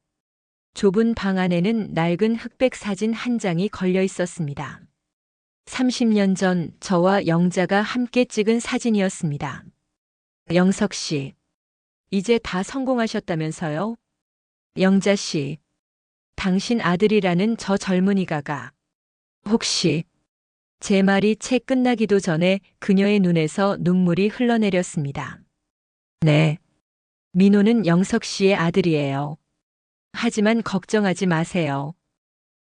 좁은 방 안에는 낡은 흑백 사진 한 장이 걸려 있었습니다. 30년 전 저와 영자가 함께 찍은 사진이었습니다. 영석 씨, 이제 다 성공하셨다면서요? 영자 씨, 당신 아들이라는 저 젊은이가가 혹시 제 말이 채 끝나기도 전에 그녀의 눈에서 눈물이 흘러내렸습니다. 네, 민호는 영석 씨의 아들이에요. 하지만 걱정하지 마세요.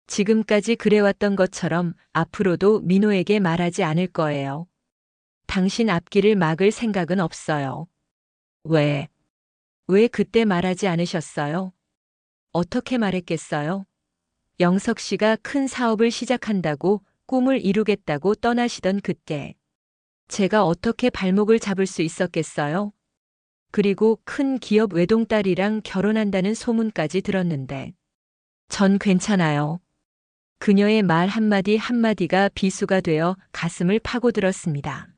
지금까지 그래왔던 것처럼 앞으로도 민호에게 말하지 않을 거예요. 당신 앞길을 막을 생각은 없어요. 왜 그때 말하지 않으셨어요? 어떻게 말했겠어요? 영석 씨가 큰 사업을 시작한다고 꿈을 이루겠다고 떠나시던 그때 제가 어떻게 발목을 잡을 수 있었겠어요? 그리고 큰 기업 외동딸이랑 결혼한다는 소문까지 들었는데 전 괜찮아요. 그녀의 말 한마디 한마디가 비수가 되어 가슴을 파고들었습니다.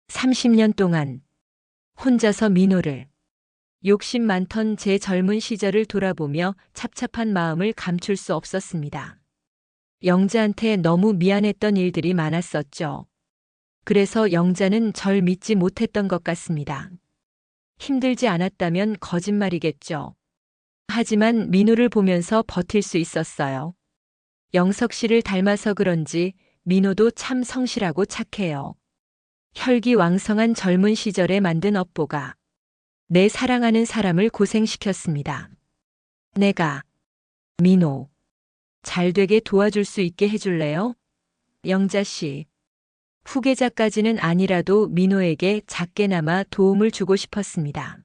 30년 동안 혼자서 민호를 욕심 많던 제 젊은 시절을 돌아보며 찹찹한 마음을 감출 수 없었습니다. 영자한테 너무 미안했던 일들이 많았었죠. 그래서 영자는 절 믿지 못했던 것 같습니다. 힘들지 않았다면 거짓말이겠죠. 하지만 민호를 보면서 버틸 수 있었어요. 영석 씨를 닮아서 그런지 민호도 참 성실하고 착해요. 혈기왕성한 젊은 시절에 만든 업보가 내 사랑하는 사람을 고생시켰습니다. 내가 민호 잘 되게 도와줄 수 있게 해줄래요? 영자 씨, 후계자까지는 아니라도 민호에게 작게나마 도움을 주고 싶었습니다.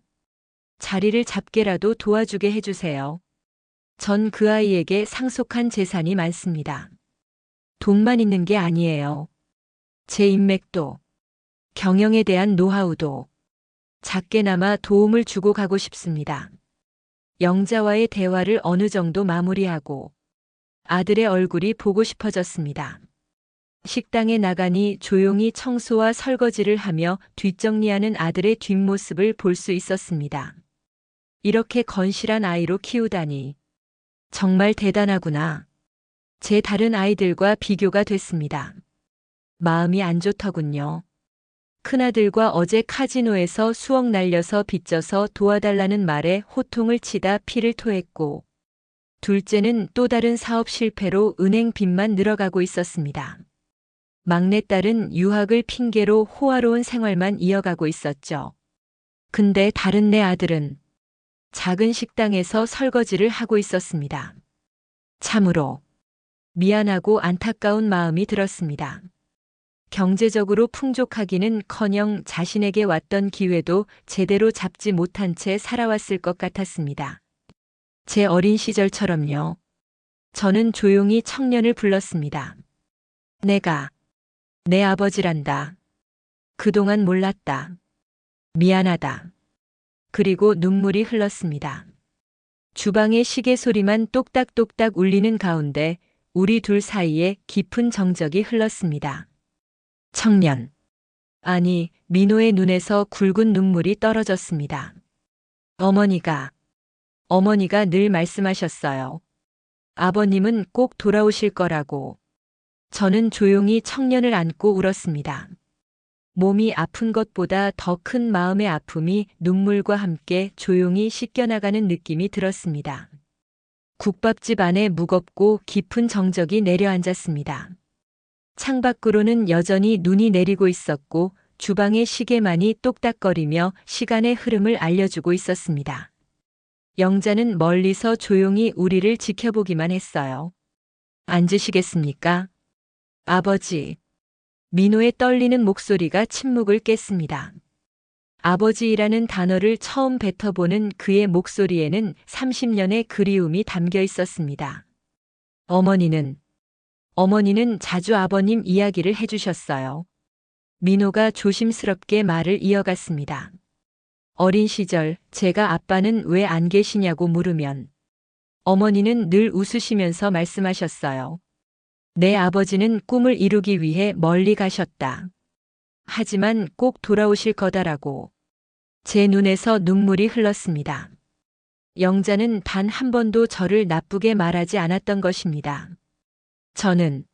자리를 잡게라도 도와주게 해주세요. 전 그 아이에게 상속한 재산이 많습니다. 돈만 있는 게 아니에요. 제 인맥도, 경영에 대한 노하우도 작게나마 도움을 주고 가고 싶습니다. 영자와의 대화를 어느 정도 마무리하고 아들의 얼굴이 보고 싶어졌습니다. 식당에 나가니 조용히 청소와 설거지를 하며 뒷정리하는 아들의 뒷모습을 볼 수 있었습니다. 이렇게 건실한 아이로 키우다니 정말 대단하구나. 제 다른 아이들과 비교가 됐습니다. 마음이 안 좋더군요. 큰아들과 어제 카지노에서 수억 날려서 빚져서 도와달라는 말에 호통을 치다 피를 토했고, 둘째는 또 다른 사업 실패로 은행 빚만 늘어가고 있었습니다. 막내딸은 유학을 핑계로 호화로운 생활만 이어가고 있었죠. 근데 다른 내 아들은 작은 식당에서 설거지를 하고 있었습니다. 참으로 미안하고 안타까운 마음이 들었습니다. 경제적으로 풍족하기는커녕 자신에게 왔던 기회도 제대로 잡지 못한 채 살아왔을 것 같았습니다. 제 어린 시절처럼요. 저는 조용히 청년을 불렀습니다. 내가 내 아버지란다. 그동안 몰랐다. 미안하다. 그리고 눈물이 흘렀습니다. 주방의 시계 소리만 똑딱똑딱 울리는 가운데 우리 둘 사이에 깊은 정적이 흘렀습니다. 청년. 아니, 민호의 눈에서 굵은 눈물이 떨어졌습니다. 어머니가 늘 말씀하셨어요. 아버님은 꼭 돌아오실 거라고. 저는 조용히 청년을 안고 울었습니다. 몸이 아픈 것보다 더 큰 마음의 아픔이 눈물과 함께 조용히 씻겨나가는 느낌이 들었습니다. 국밥집 안에 무겁고 깊은 정적이 내려앉았습니다. 창밖으로는 여전히 눈이 내리고 있었고 주방의 시계만이 똑딱거리며 시간의 흐름을 알려주고 있었습니다. 영자는 멀리서 조용히 우리를 지켜보기만 했어요. 앉으시겠습니까? 아버지. 민호의 떨리는 목소리가 침묵을 깼습니다. 아버지이라는 단어를 처음 뱉어보는 그의 목소리에는 30년의 그리움이 담겨 있었습니다. 어머니는 자주 아버님 이야기를 해주셨어요. 민호가 조심스럽게 말을 이어갔습니다. 어린 시절 제가 아빠는 왜 안 계시냐고 물으면 어머니는 늘 웃으시면서 말씀하셨어요. 내 아버지는 꿈을 이루기 위해 멀리 가셨다. 하지만 꼭 돌아오실 거다라고. 제 눈에서 눈물이 흘렀습니다. 영자는 단 한 번도 저를 나쁘게 말하지 않았던 것입니다. 저는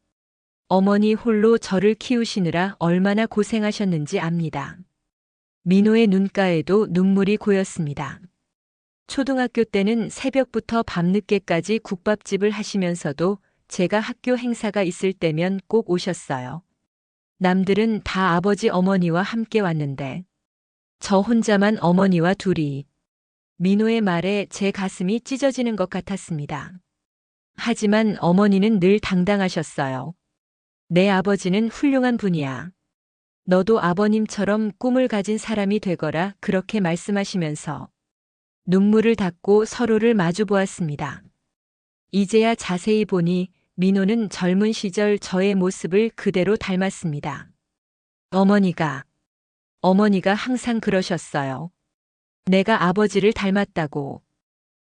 어머니 홀로 저를 키우시느라 얼마나 고생하셨는지 압니다. 민호의 눈가에도 눈물이 고였습니다. 초등학교 때는 새벽부터 밤늦게까지 국밥집을 하시면서도 제가 학교 행사가 있을 때면 꼭 오셨어요. 남들은 다 아버지 어머니와 함께 왔는데 저 혼자만 어머니와 둘이. 민호의 말에 제 가슴이 찢어지는 것 같았습니다. 하지만 어머니는 늘 당당하셨어요. 내 아버지는 훌륭한 분이야. 너도 아버님처럼 꿈을 가진 사람이 되거라 그렇게 말씀하시면서 눈물을 닦고 서로를 마주 보았습니다. 이제야 자세히 보니 민호는 젊은 시절 저의 모습을 그대로 닮았습니다. 어머니가 항상 그러셨어요. 내가 아버지를 닮았다고.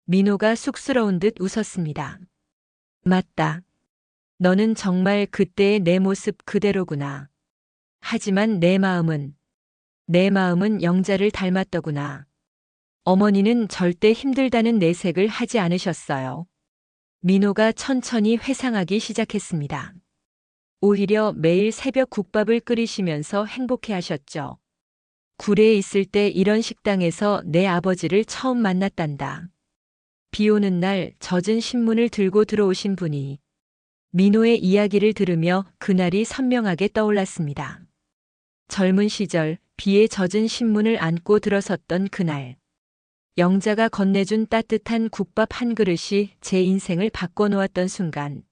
민호가 쑥스러운 듯 웃었습니다. 맞다. 너는 정말 그때의 내 모습 그대로구나. 하지만 내 마음은 영자를 닮았더구나. 어머니는 절대 힘들다는 내색을 하지 않으셨어요. 민호가 천천히 회상하기 시작했습니다. 오히려 매일 새벽 국밥을 끓이시면서 행복해 하셨죠. 구례에 있을 때 이런 식당에서 내 아버지를 처음 만났단다. 비 오는 날 젖은 신문을 들고 들어오신 분이 민호의 이야기를 들으며 그날이 선명하게 떠올랐습니다. 젊은 시절 비에 젖은 신문을 안고 들어섰던 그날. 영자가 건네준 따뜻한 국밥 한 그릇이 제 인생을 바꿔놓았던 순간.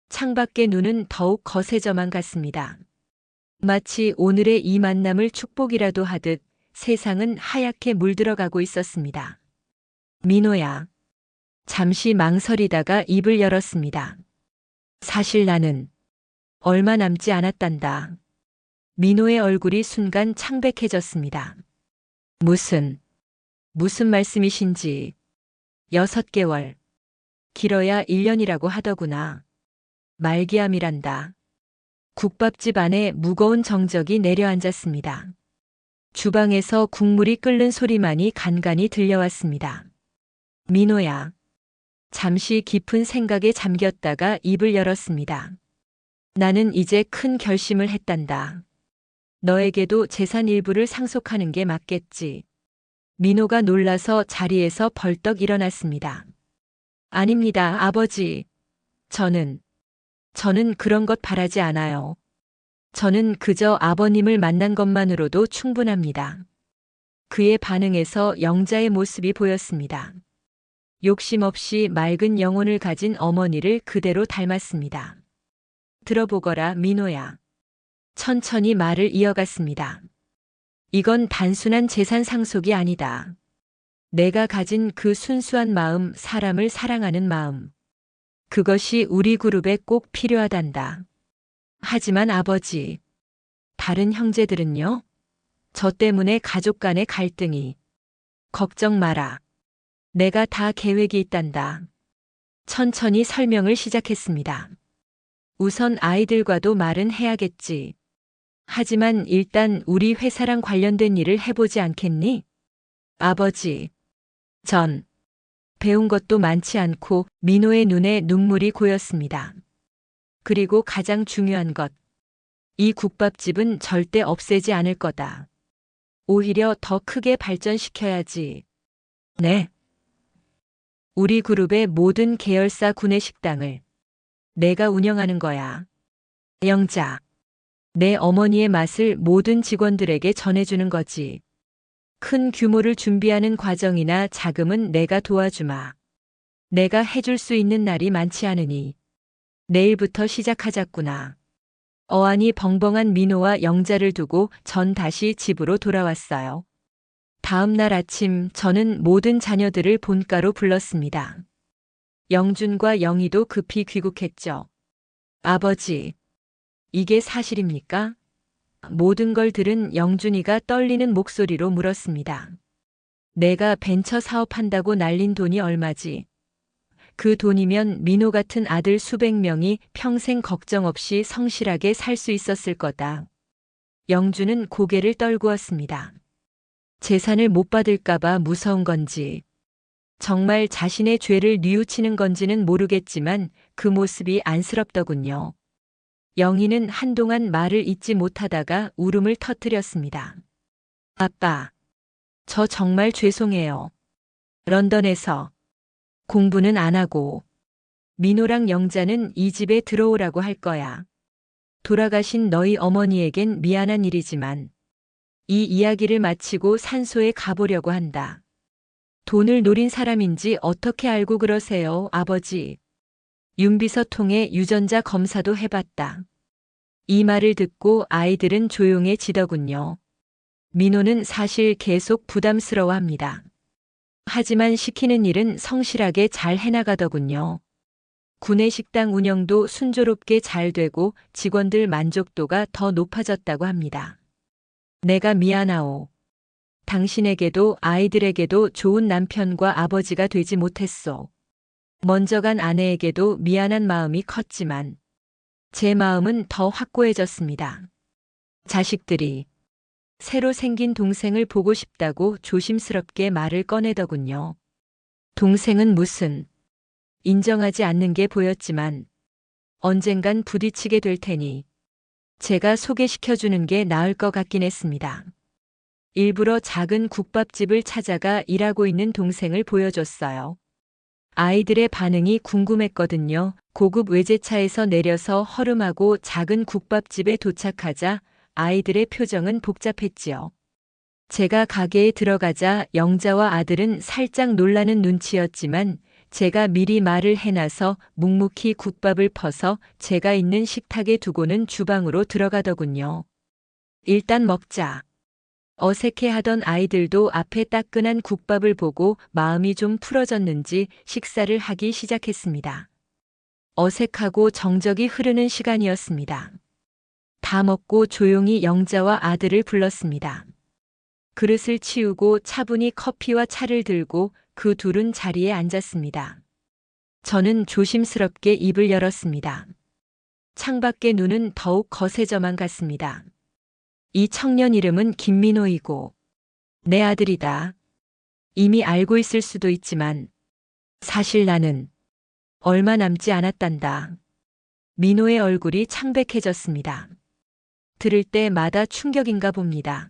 창밖의 눈은 더욱 거세져만 갔습니다. 마치 오늘의 이 만남을 축복이라도 하듯 세상은 하얗게 물들어가고 있었습니다. 민호야. 잠시 망설이다가 입을 열었습니다. 사실 나는 얼마 남지 않았단다. 민호의 얼굴이 순간 창백해졌습니다. 무슨 말씀이신지. 6개월. 길어야 1년이라고 하더구나. 말기암이란다. 국밥집 안에 무거운 정적이 내려앉았습니다. 주방에서 국물이 끓는 소리만이 간간히 들려왔습니다. 민호야. 잠시 깊은 생각에 잠겼다가 입을 열었습니다. 나는 이제 큰 결심을 했단다. 너에게도 재산 일부를 상속하는 게 맞겠지. 민호가 놀라서 자리에서 벌떡 일어났습니다. 아닙니다, 아버지. 저는 그런 것 바라지 않아요. 저는 그저 아버님을 만난 것만으로도 충분합니다. 그의 반응에서 영자의 모습이 보였습니다. 욕심 없이 맑은 영혼을 가진 어머니를 그대로 닮았습니다. 들어보거라, 민호야. 천천히 말을 이어갔습니다. 이건 단순한 재산 상속이 아니다. 내가 가진 그 순수한 마음, 사람을 사랑하는 마음. 그것이 우리 그룹에 꼭 필요하단다. 하지만 아버지, 다른 형제들은요? 저 때문에 가족 간의 갈등이. 걱정 마라. 내가 다 계획이 있단다. 천천히 설명을 시작했습니다. 우선 아이들과도 말은 해야겠지. 하지만 일단 우리 회사랑 관련된 일을 해보지 않겠니? 아버지, 전 배운 것도 많지 않고. 민호의 눈에 눈물이 고였습니다. 그리고 가장 중요한 것. 이 국밥집은 절대 없애지 않을 거다. 오히려 더 크게 발전시켜야지. 네. 우리 그룹의 모든 계열사 구내식당을 내가 운영하는 거야. 영자. 내 어머니의 맛을 모든 직원들에게 전해주는 거지. 큰 규모를 준비하는 과정이나 자금은 내가 도와주마. 내가 해줄 수 있는 날이 많지 않으니 내일부터 시작하자꾸나. 어안이 벙벙한 민호와 영자를 두고 전 다시 집으로 돌아왔어요. 다음 날 아침 저는 모든 자녀들을 본가로 불렀습니다. 영준과 영희도 급히 귀국했죠. 아버지, 이게 사실입니까? 모든 걸 들은 영준이가 떨리는 목소리로 물었습니다. 내가 벤처 사업한다고 날린 돈이 얼마지? 그 돈이면 민호 같은 아들 수백 명이 평생 걱정 없이 성실하게 살 수 있었을 거다. 영주는 고개를 떨구었습니다. 재산을 못 받을까봐 무서운 건지, 정말 자신의 죄를 뉘우치는 건지는 모르겠지만 그 모습이 안쓰럽더군요. 영희는 한동안 말을 잇지 못하다가 울음을 터뜨렸습니다. 아빠, 저 정말 죄송해요. 런던에서 공부는 안 하고 민호랑 영자는 이 집에 들어오라고 할 거야. 돌아가신 너희 어머니에겐 미안한 일이지만 이 이야기를 마치고 산소에 가보려고 한다. 돈을 노린 사람인지 어떻게 알고 그러세요, 아버지? 윤비서 통해 유전자 검사도 해봤다. 이 말을 듣고 아이들은 조용해지더군요. 민호는 사실 계속 부담스러워합니다. 하지만 시키는 일은 성실하게 잘 해나가더군요. 구내식당 운영도 순조롭게 잘 되고 직원들 만족도가 더 높아졌다고 합니다. 내가 미안하오. 당신에게도 아이들에게도 좋은 남편과 아버지가 되지 못했소. 먼저 간 아내에게도 미안한 마음이 컸지만 제 마음은 더 확고해졌습니다. 자식들이 새로 생긴 동생을 보고 싶다고 조심스럽게 말을 꺼내더군요. 동생은 무슨, 인정하지 않는 게 보였지만 언젠간 부딪히게 될 테니 제가 소개시켜주는 게 나을 것 같긴 했습니다. 일부러 작은 국밥집을 찾아가 일하고 있는 동생을 보여줬어요. 아이들의 반응이 궁금했거든요. 고급 외제차에서 내려서 허름하고 작은 국밥집에 도착하자 아이들의 표정은 복잡했지요. 제가 가게에 들어가자 영자와 아들은 살짝 놀라는 눈치였지만 제가 미리 말을 해놔서 묵묵히 국밥을 퍼서 제가 있는 식탁에 두고는 주방으로 들어가더군요. 일단 먹자. 어색해하던 아이들도 앞에 따끈한 국밥을 보고 마음이 좀 풀어졌는지 식사를 하기 시작했습니다. 어색하고 정적이 흐르는 시간이었습니다. 다 먹고 조용히 영자와 아들을 불렀습니다. 그릇을 치우고 차분히 커피와 차를 들고 그 둘은 자리에 앉았습니다. 저는 조심스럽게 입을 열었습니다. 창밖의 눈은 더욱 거세져만 갔습니다. 이 청년 이름은 김민호이고 내 아들이다. 이미 알고 있을 수도 있지만 사실 나는 얼마 남지 않았단다. 민호의 얼굴이 창백해졌습니다. 들을 때마다 충격인가 봅니다.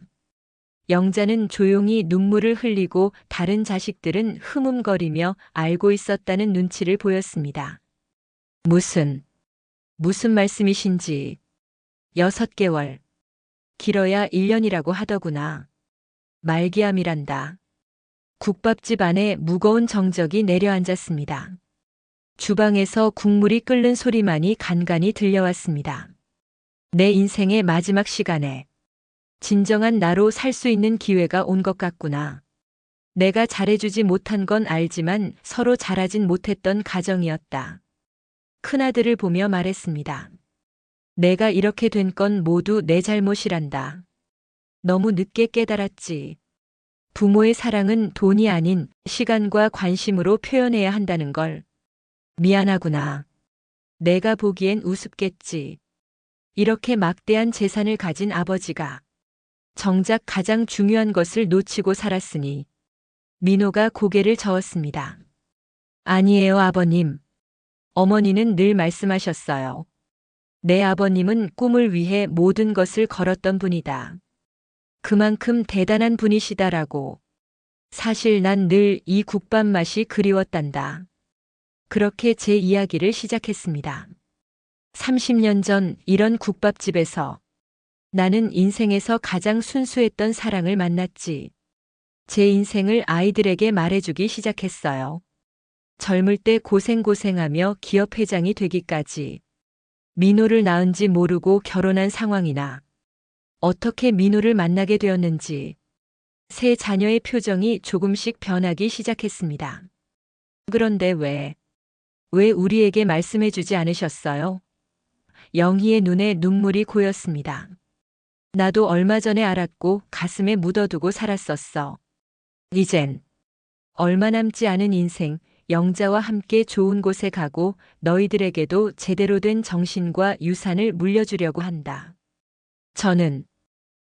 영자는 조용히 눈물을 흘리고 다른 자식들은 흐뭇거리며 알고 있었다는 눈치를 보였습니다. 무슨 말씀이신지. 6개월. 길어야 1년이라고 하더구나. 말기암이란다. 국밥집 안에 무거운 정적이 내려앉았습니다. 주방에서 국물이 끓는 소리만이 간간히 들려왔습니다. 내 인생의 마지막 시간에 진정한 나로 살 수 있는 기회가 온 것 같구나. 내가 잘해주지 못한 건 알지만 서로 잘하진 못했던 가정이었다. 큰아들을 보며 말했습니다. 내가 이렇게 된 건 모두 내 잘못이란다. 너무 늦게 깨달았지. 부모의 사랑은 돈이 아닌 시간과 관심으로 표현해야 한다는 걸. 미안하구나. 내가 보기엔 우습겠지. 이렇게 막대한 재산을 가진 아버지가 정작 가장 중요한 것을 놓치고 살았으니. 민호가 고개를 저었습니다. 아니에요, 아버님. 어머니는 늘 말씀하셨어요. 내 아버님은 꿈을 위해 모든 것을 걸었던 분이다. 그만큼 대단한 분이시다라고. 사실 난 늘 이 국밥 맛이 그리웠단다. 그렇게 제 이야기를 시작했습니다. 30년 전 이런 국밥집에서 나는 인생에서 가장 순수했던 사랑을 만났지. 제 인생을 아이들에게 말해주기 시작했어요. 젊을 때 고생하며 기업 회장이 되기까지. 민호를 낳은지 모르고 결혼한 상황이나 어떻게 민호를 만나게 되었는지 세 자녀의 표정이 조금씩 변하기 시작했습니다. 그런데 왜 우리에게 말씀해주지 않으셨어요? 영희의 눈에 눈물이 고였습니다. 나도 얼마 전에 알았고 가슴에 묻어두고 살았었어. 이젠 얼마 남지 않은 인생, 영자와 함께 좋은 곳에 가고 너희들에게도 제대로 된 정신과 유산을 물려주려고 한다. 저는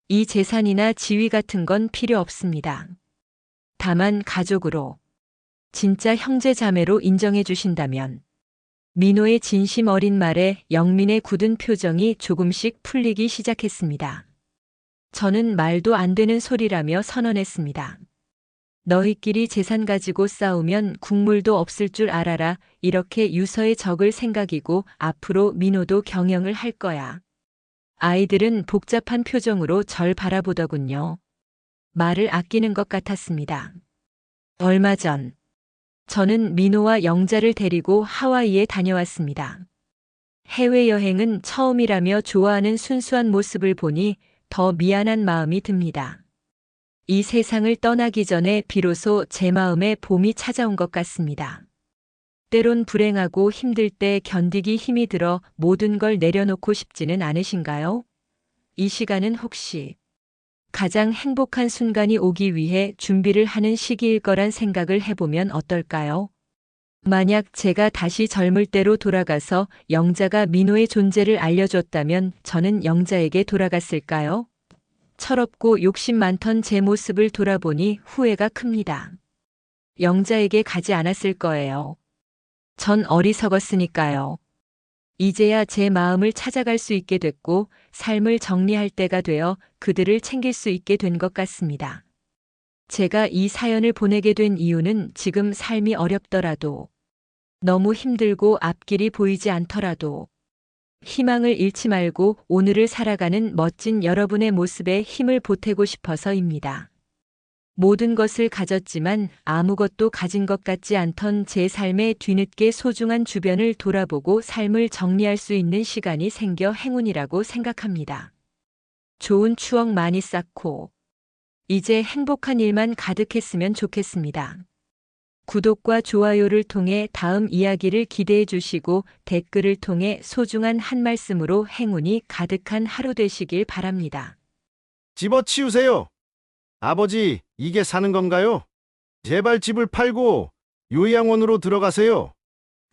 이 재산이나 지위 같은 건 필요 없습니다. 다만 가족으로, 진짜 형제 자매로 인정해 주신다면. 민호의 진심 어린 말에 영민의 굳은 표정이 조금씩 풀리기 시작했습니다. 저는 말도 안 되는 소리라며 선언했습니다. 너희끼리 재산 가지고 싸우면 국물도 없을 줄 알아라. 이렇게 유서에 적을 생각이고 앞으로 민호도 경영을 할 거야. 아이들은 복잡한 표정으로 절 바라보더군요. 말을 아끼는 것 같았습니다. 얼마 전 저는 민호와 영자를 데리고 하와이에 다녀왔습니다. 해외여행은 처음이라며 좋아하는 순수한 모습을 보니 더 미안한 마음이 듭니다. 이 세상을 떠나기 전에 비로소 제 마음에 봄이 찾아온 것 같습니다. 때론 불행하고 힘들 때 견디기 힘이 들어 모든 걸 내려놓고 싶지는 않으신가요? 이 시간은 혹시 가장 행복한 순간이 오기 위해 준비를 하는 시기일 거란 생각을 해보면 어떨까요? 만약 제가 다시 젊을 때로 돌아가서 영자가 민호의 존재를 알려줬다면 저는 영자에게 돌아갔을까요? 철없고 욕심 많던 제 모습을 돌아보니 후회가 큽니다. 영자에게 가지 않았을 거예요. 전 어리석었으니까요. 이제야 제 마음을 찾아갈 수 있게 됐고 삶을 정리할 때가 되어 그들을 챙길 수 있게 된 것 같습니다. 제가 이 사연을 보내게 된 이유는 지금 삶이 어렵더라도, 너무 힘들고 앞길이 보이지 않더라도 희망을 잃지 말고 오늘을 살아가는 멋진 여러분의 모습에 힘을 보태고 싶어서입니다. 모든 것을 가졌지만 아무것도 가진 것 같지 않던 제 삶의 뒤늦게 소중한 주변을 돌아보고 삶을 정리할 수 있는 시간이 생겨 행운이라고 생각합니다. 좋은 추억 많이 쌓고 이제 행복한 일만 가득했으면 좋겠습니다. 구독과 좋아요를 통해 다음 이야기를 기대해 주시고 댓글을 통해 소중한 한 말씀으로 행운이 가득한 하루 되시길 바랍니다. 집어치우세요. 아버지, 이게 사는 건가요? 제발 집을 팔고 요양원으로 들어가세요.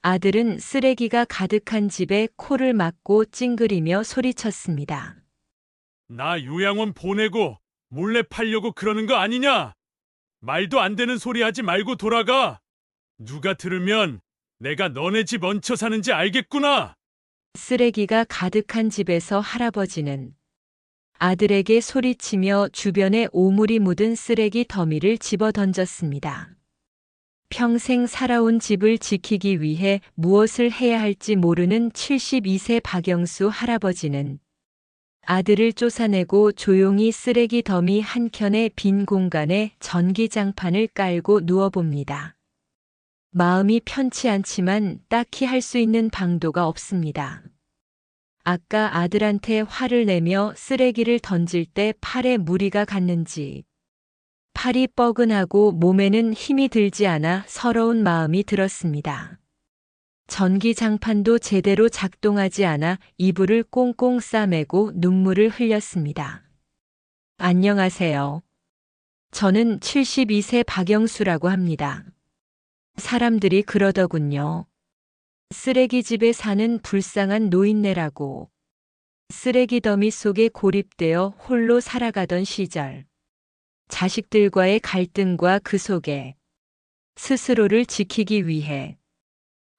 아들은 쓰레기가 가득한 집에 코를 막고 찡그리며 소리쳤습니다. 나 요양원 보내고 몰래 팔려고 그러는 거 아니냐? 말도 안 되는 소리 하지 말고 돌아가. 누가 들으면 내가 너네 집 얹혀 사는지 알겠구나. 쓰레기가 가득한 집에서 할아버지는 아들에게 소리치며 주변에 오물이 묻은 쓰레기 더미를 집어 던졌습니다. 평생 살아온 집을 지키기 위해 무엇을 해야 할지 모르는 72세 박영수 할아버지는 아들을 쫓아내고 조용히 쓰레기 더미 한켠의 빈 공간에 전기장판을 깔고 누워봅니다. 마음이 편치 않지만 딱히 할 수 있는 방도가 없습니다. 아까 아들한테 화를 내며 쓰레기를 던질 때 팔에 무리가 갔는지, 팔이 뻐근하고 몸에는 힘이 들지 않아 서러운 마음이 들었습니다. 전기장판도 제대로 작동하지 않아 이불을 꽁꽁 싸매고 눈물을 흘렸습니다. 안녕하세요. 저는 72세 박영수라고 합니다. 사람들이 그러더군요. 쓰레기집에 사는 불쌍한 노인네라고. 쓰레기 더미 속에 고립되어 홀로 살아가던 시절. 자식들과의 갈등과 그 속에 스스로를 지키기 위해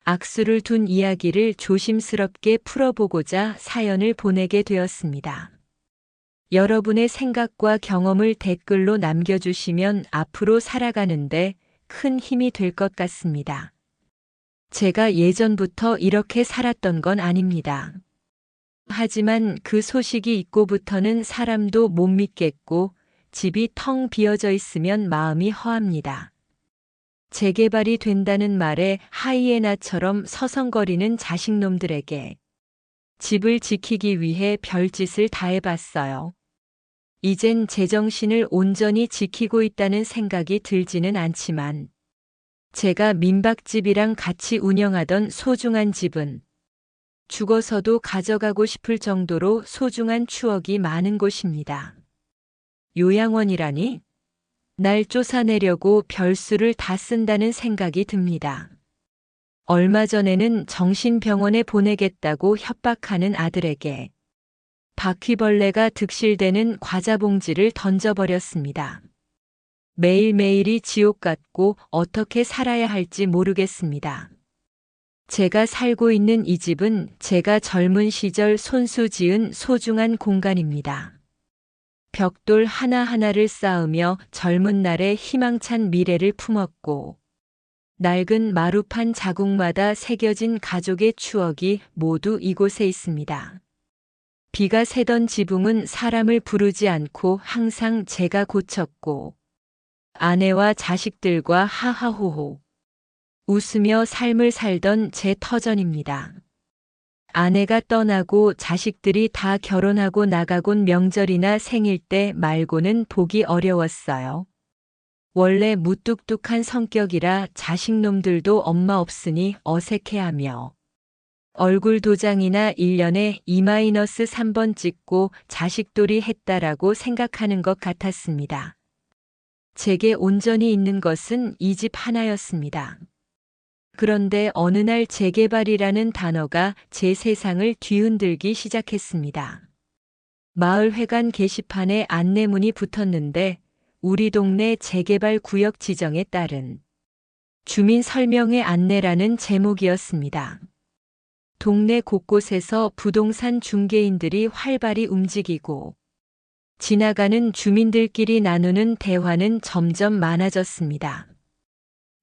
악수를 둔 이야기를 조심스럽게 풀어보고자 사연을 보내게 되었습니다. 여러분의 생각과 경험을 댓글로 남겨주시면 앞으로 살아가는데 큰 힘이 될 것 같습니다. 제가 예전부터 이렇게 살았던 건 아닙니다. 하지만 그 소식이 있고부터는 사람도 못 믿겠고 집이 텅 비어져 있으면 마음이 허합니다. 재개발이 된다는 말에 하이에나처럼 서성거리는 자식놈들에게 집을 지키기 위해 별짓을 다 해봤어요. 이젠 제정신을 온전히 지키고 있다는 생각이 들지는 않지만 제가 민박집이랑 같이 운영하던 소중한 집은 죽어서도 가져가고 싶을 정도로 소중한 추억이 많은 곳입니다. 요양원이라니? 날 쫓아내려고 별수를 다 쓴다는 생각이 듭니다. 얼마 전에는 정신병원에 보내겠다고 협박하는 아들에게 바퀴벌레가 득실되는 과자 봉지를 던져버렸습니다. 매일매일이 지옥 같고 어떻게 살아야 할지 모르겠습니다. 제가 살고 있는 이 집은 제가 젊은 시절 손수 지은 소중한 공간입니다. 벽돌 하나하나를 쌓으며 젊은 날의 희망찬 미래를 품었고, 낡은 마루판 자국마다 새겨진 가족의 추억이 모두 이곳에 있습니다. 비가 새던 지붕은 사람을 부르지 않고 항상 제가 고쳤고, 아내와 자식들과 하하호호 웃으며 삶을 살던 제 터전입니다. 아내가 떠나고 자식들이 다 결혼하고 나가곤 명절이나 생일 때 말고는 보기 어려웠어요. 원래 무뚝뚝한 성격이라 자식놈들도 엄마 없으니 어색해하며 얼굴 도장이나 1년에 2-3번 찍고 자식돌이 했다라고 생각하는 것 같았습니다. 제게 온전히 있는 것은 이 집 하나였습니다. 그런데 어느 날 재개발이라는 단어가 제 세상을 뒤흔들기 시작했습니다. 마을회관 게시판에 안내문이 붙었는데 우리 동네 재개발 구역 지정에 따른 주민 설명회 안내라는 제목이었습니다. 동네 곳곳에서 부동산 중개인들이 활발히 움직이고 지나가는 주민들끼리 나누는 대화는 점점 많아졌습니다.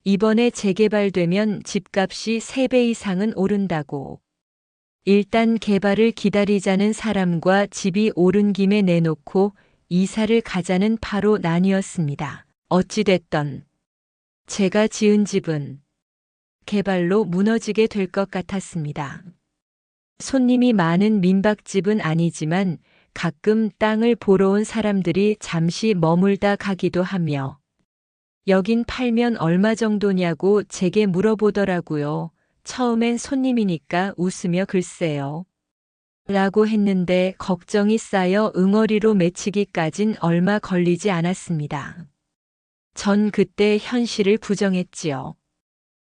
이번에 재개발되면 집값이 3배 이상은 오른다고. 일단 개발을 기다리자는 사람과 집이 오른 김에 내놓고 이사를 가자는 파로 나뉘었습니다. 어찌됐던 제가 지은 집은 개발로 무너지게 될 것 같았습니다. 손님이 많은 민박집은 아니지만 가끔 땅을 보러 온 사람들이 잠시 머물다 가기도 하며 여긴 팔면 얼마 정도냐고 제게 물어보더라고요. 처음엔 손님이니까 웃으며 글쎄요. 라고 했는데 걱정이 쌓여 응어리로 맺히기까진 얼마 걸리지 않았습니다. 전 그때 현실을 부정했지요.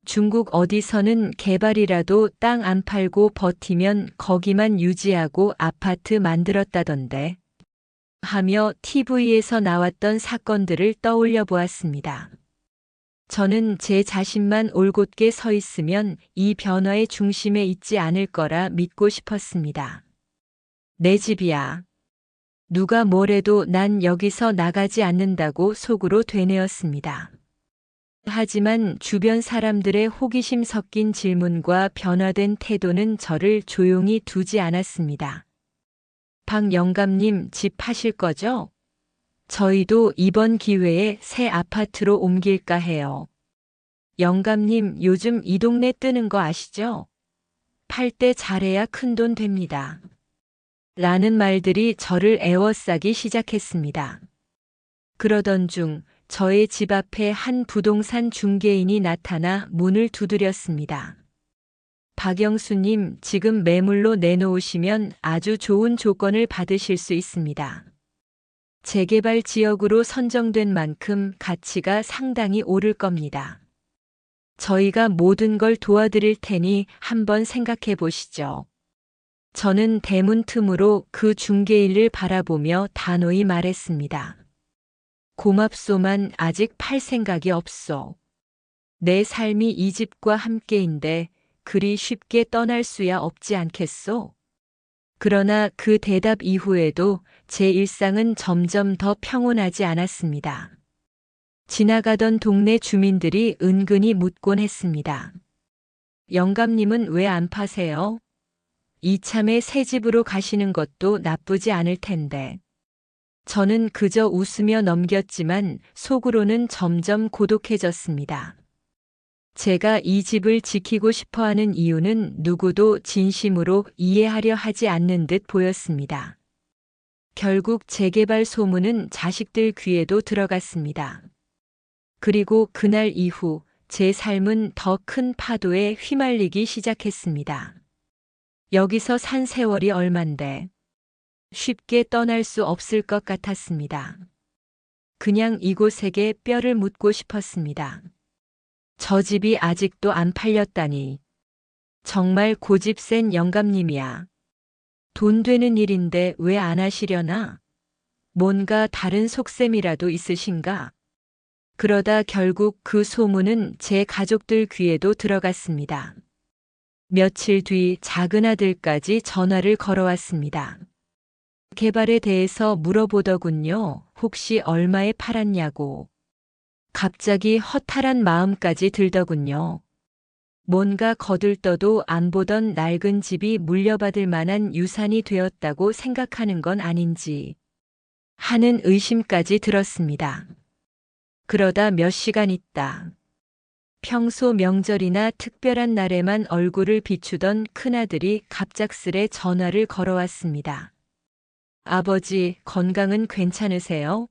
중국 어디서는 개발이라도 땅 안 팔고 버티면 거기만 유지하고 아파트 만들었다던데. 하며 TV에서 나왔던 사건들을 떠올려 보았습니다. 저는 제 자신만 올곧게 서 있으면 이 변화의 중심에 있지 않을 거라 믿고 싶었습니다. 내 집이야. 누가 뭐래도 난 여기서 나가지 않는다고 속으로 되뇌었습니다. 하지만 주변 사람들의 호기심 섞인 질문과 변화된 태도는 저를 조용히 두지 않았습니다. 박 영감님 집 파실 거죠? 저희도 이번 기회에 새 아파트로 옮길까 해요. 영감님 요즘 이 동네 뜨는 거 아시죠? 팔 때 잘해야 큰돈 됩니다. 라는 말들이 저를 애워싸기 시작했습니다. 그러던 중 저의 집 앞에 한 부동산 중개인이 나타나 문을 두드렸습니다. 박영수님, 지금 매물로 내놓으시면 아주 좋은 조건을 받으실 수 있습니다. 재개발 지역으로 선정된 만큼 가치가 상당히 오를 겁니다. 저희가 모든 걸 도와드릴 테니 한번 생각해 보시죠. 저는 대문 틈으로 그 중개인을 바라보며 단호히 말했습니다. 고맙소만 아직 팔 생각이 없소. 내 삶이 이 집과 함께인데 그리 쉽게 떠날 수야 없지 않겠소? 그러나 그 대답 이후에도 제 일상은 점점 더 평온하지 않았습니다. 지나가던 동네 주민들이 은근히 묻곤 했습니다. 영감님은 왜 안 파세요? 이참에 새 집으로 가시는 것도 나쁘지 않을 텐데. 저는 그저 웃으며 넘겼지만 속으로는 점점 고독해졌습니다. 제가 이 집을 지키고 싶어 하는 이유는 누구도 진심으로 이해하려 하지 않는 듯 보였습니다. 결국 재개발 소문은 자식들 귀에도 들어갔습니다. 그리고 그날 이후 제 삶은 더 큰 파도에 휘말리기 시작했습니다. 여기서 산 세월이 얼만데 쉽게 떠날 수 없을 것 같았습니다. 그냥 이곳에게 뼈를 묻고 싶었습니다. 저 집이 아직도 안 팔렸다니. 정말 고집 센 영감님이야. 돈 되는 일인데 왜 안 하시려나? 뭔가 다른 속셈이라도 있으신가? 그러다 결국 그 소문은 제 가족들 귀에도 들어갔습니다. 며칠 뒤 작은 아들까지 전화를 걸어왔습니다. 개발에 대해서 물어보더군요. 혹시 얼마에 팔았냐고. 갑자기 허탈한 마음까지 들더군요. 뭔가 거들떠도 안 보던 낡은 집이 물려받을 만한 유산이 되었다고 생각하는 건 아닌지 하는 의심까지 들었습니다. 그러다 몇 시간 있다. 평소 명절이나 특별한 날에만 얼굴을 비추던 큰아들이 갑작스레 전화를 걸어왔습니다. 아버지, 건강은 괜찮으세요?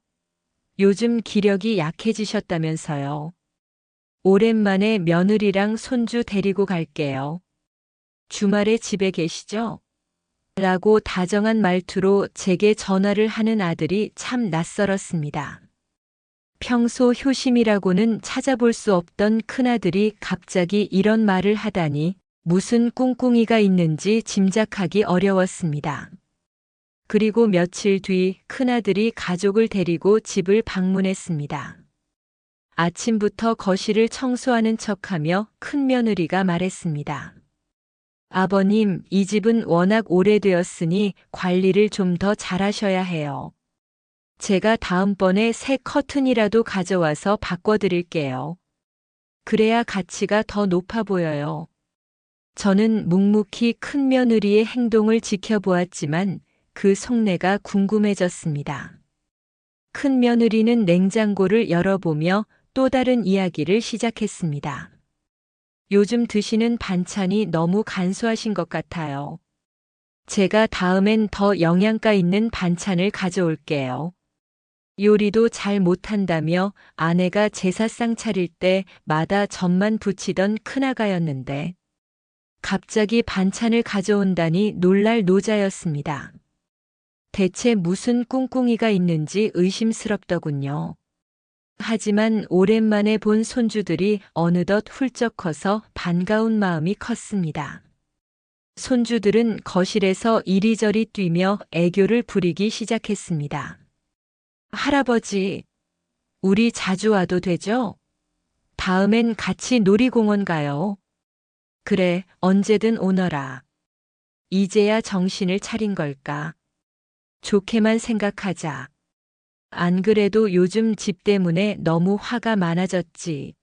요즘 기력이 약해지셨다면서요. 오랜만에 며느리랑 손주 데리고 갈게요. 주말에 집에 계시죠? 라고 다정한 말투로 제게 전화를 하는 아들이 참 낯설었습니다. 평소 효심이라고는 찾아볼 수 없던 큰아들이 갑자기 이런 말을 하다니 무슨 꿍꿍이가 있는지 짐작하기 어려웠습니다. 그리고 며칠 뒤 큰아들이 가족을 데리고 집을 방문했습니다. 아침부터 거실을 청소하는 척하며 큰며느리가 말했습니다. 아버님, 이 집은 워낙 오래되었으니 관리를 좀 더 잘하셔야 해요. 제가 다음번에 새 커튼이라도 가져와서 바꿔드릴게요. 그래야 가치가 더 높아 보여요. 저는 묵묵히 큰며느리의 행동을 지켜보았지만 그 속내가 궁금해졌습니다. 큰며느리는 냉장고를 열어보며 또 다른 이야기를 시작했습니다. 요즘 드시는 반찬이 너무 간소하신 것 같아요. 제가 다음엔 더 영양가 있는 반찬을 가져올게요. 요리도 잘 못한다며 아내가 제사상 차릴 때마다 전만 부치던 큰아가였는데 갑자기 반찬을 가져온다니 놀랄 노자였습니다. 대체 무슨 꿍꿍이가 있는지 의심스럽더군요. 하지만 오랜만에 본 손주들이 어느덧 훌쩍 커서 반가운 마음이 컸습니다. 손주들은 거실에서 이리저리 뛰며 애교를 부리기 시작했습니다. 할아버지, 우리 자주 와도 되죠? 다음엔 같이 놀이공원 가요. 그래, 언제든 오너라. 이제야 정신을 차린 걸까? 좋게만 생각하자. 안 그래도 요즘 집 때문에 너무 화가 많아졌지.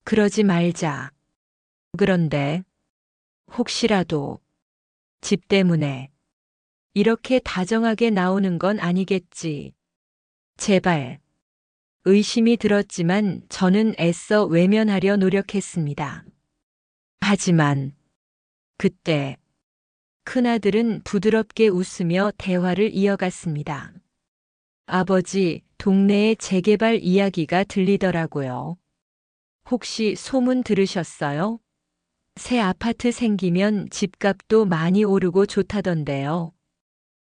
그러지 말자. 그런데 혹시라도 집 때문에 이렇게 다정하게 나오는 건 아니겠지. 제발. 의심이 들었지만 저는 애써 외면하려 노력했습니다. 하지만 그때 큰아들은 부드럽게 웃으며 대화를 이어갔습니다. 아버지, 동네에 재개발 이야기가 들리더라고요. 혹시 소문 들으셨어요? 새 아파트 생기면 집값도 많이 오르고 좋다던데요.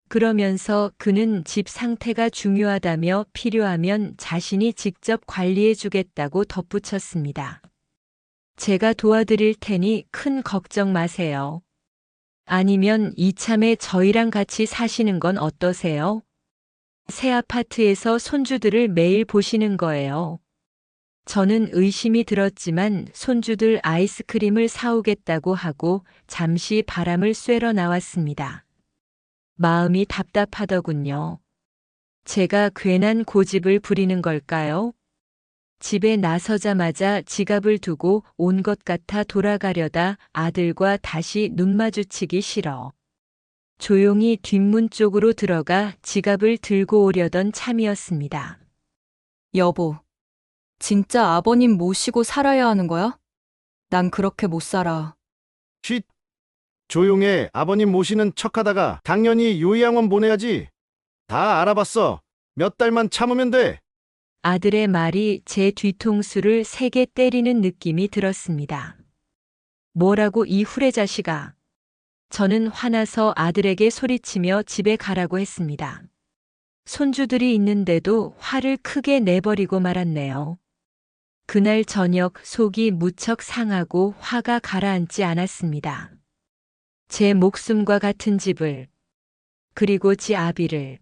그러면서 그는 집 상태가 중요하다며 필요하면 자신이 직접 관리해 주겠다고 덧붙였습니다. 제가 도와드릴 테니 큰 걱정 마세요. 아니면 이참에 저희랑 같이 사시는 건 어떠세요? 새 아파트에서 손주들을 매일 보시는 거예요. 저는 의심이 들었지만 손주들 아이스크림을 사오겠다고 하고 잠시 바람을 쐬러 나왔습니다. 마음이 답답하더군요. 제가 괜한 고집을 부리는 걸까요? 집에 나서자마자 지갑을 두고 온 것 같아 돌아가려다 아들과 다시 눈 마주치기 싫어. 조용히 뒷문 쪽으로 들어가 지갑을 들고 오려던 참이었습니다. 여보, 진짜 아버님 모시고 살아야 하는 거야? 난 그렇게 못 살아. 쉿. 조용해. 아버님 모시는 척하다가 당연히 요양원 보내야지. 다 알아봤어. 몇 달만 참으면 돼. 아들의 말이 제 뒤통수를 세게 때리는 느낌이 들었습니다. 뭐라고 이 후레자식아. 저는 화나서 아들에게 소리치며 집에 가라고 했습니다. 손주들이 있는데도 화를 크게 내버리고 말았네요. 그날 저녁 속이 무척 상하고 화가 가라앉지 않았습니다. 제 목숨과 같은 집을, 그리고 지 아비를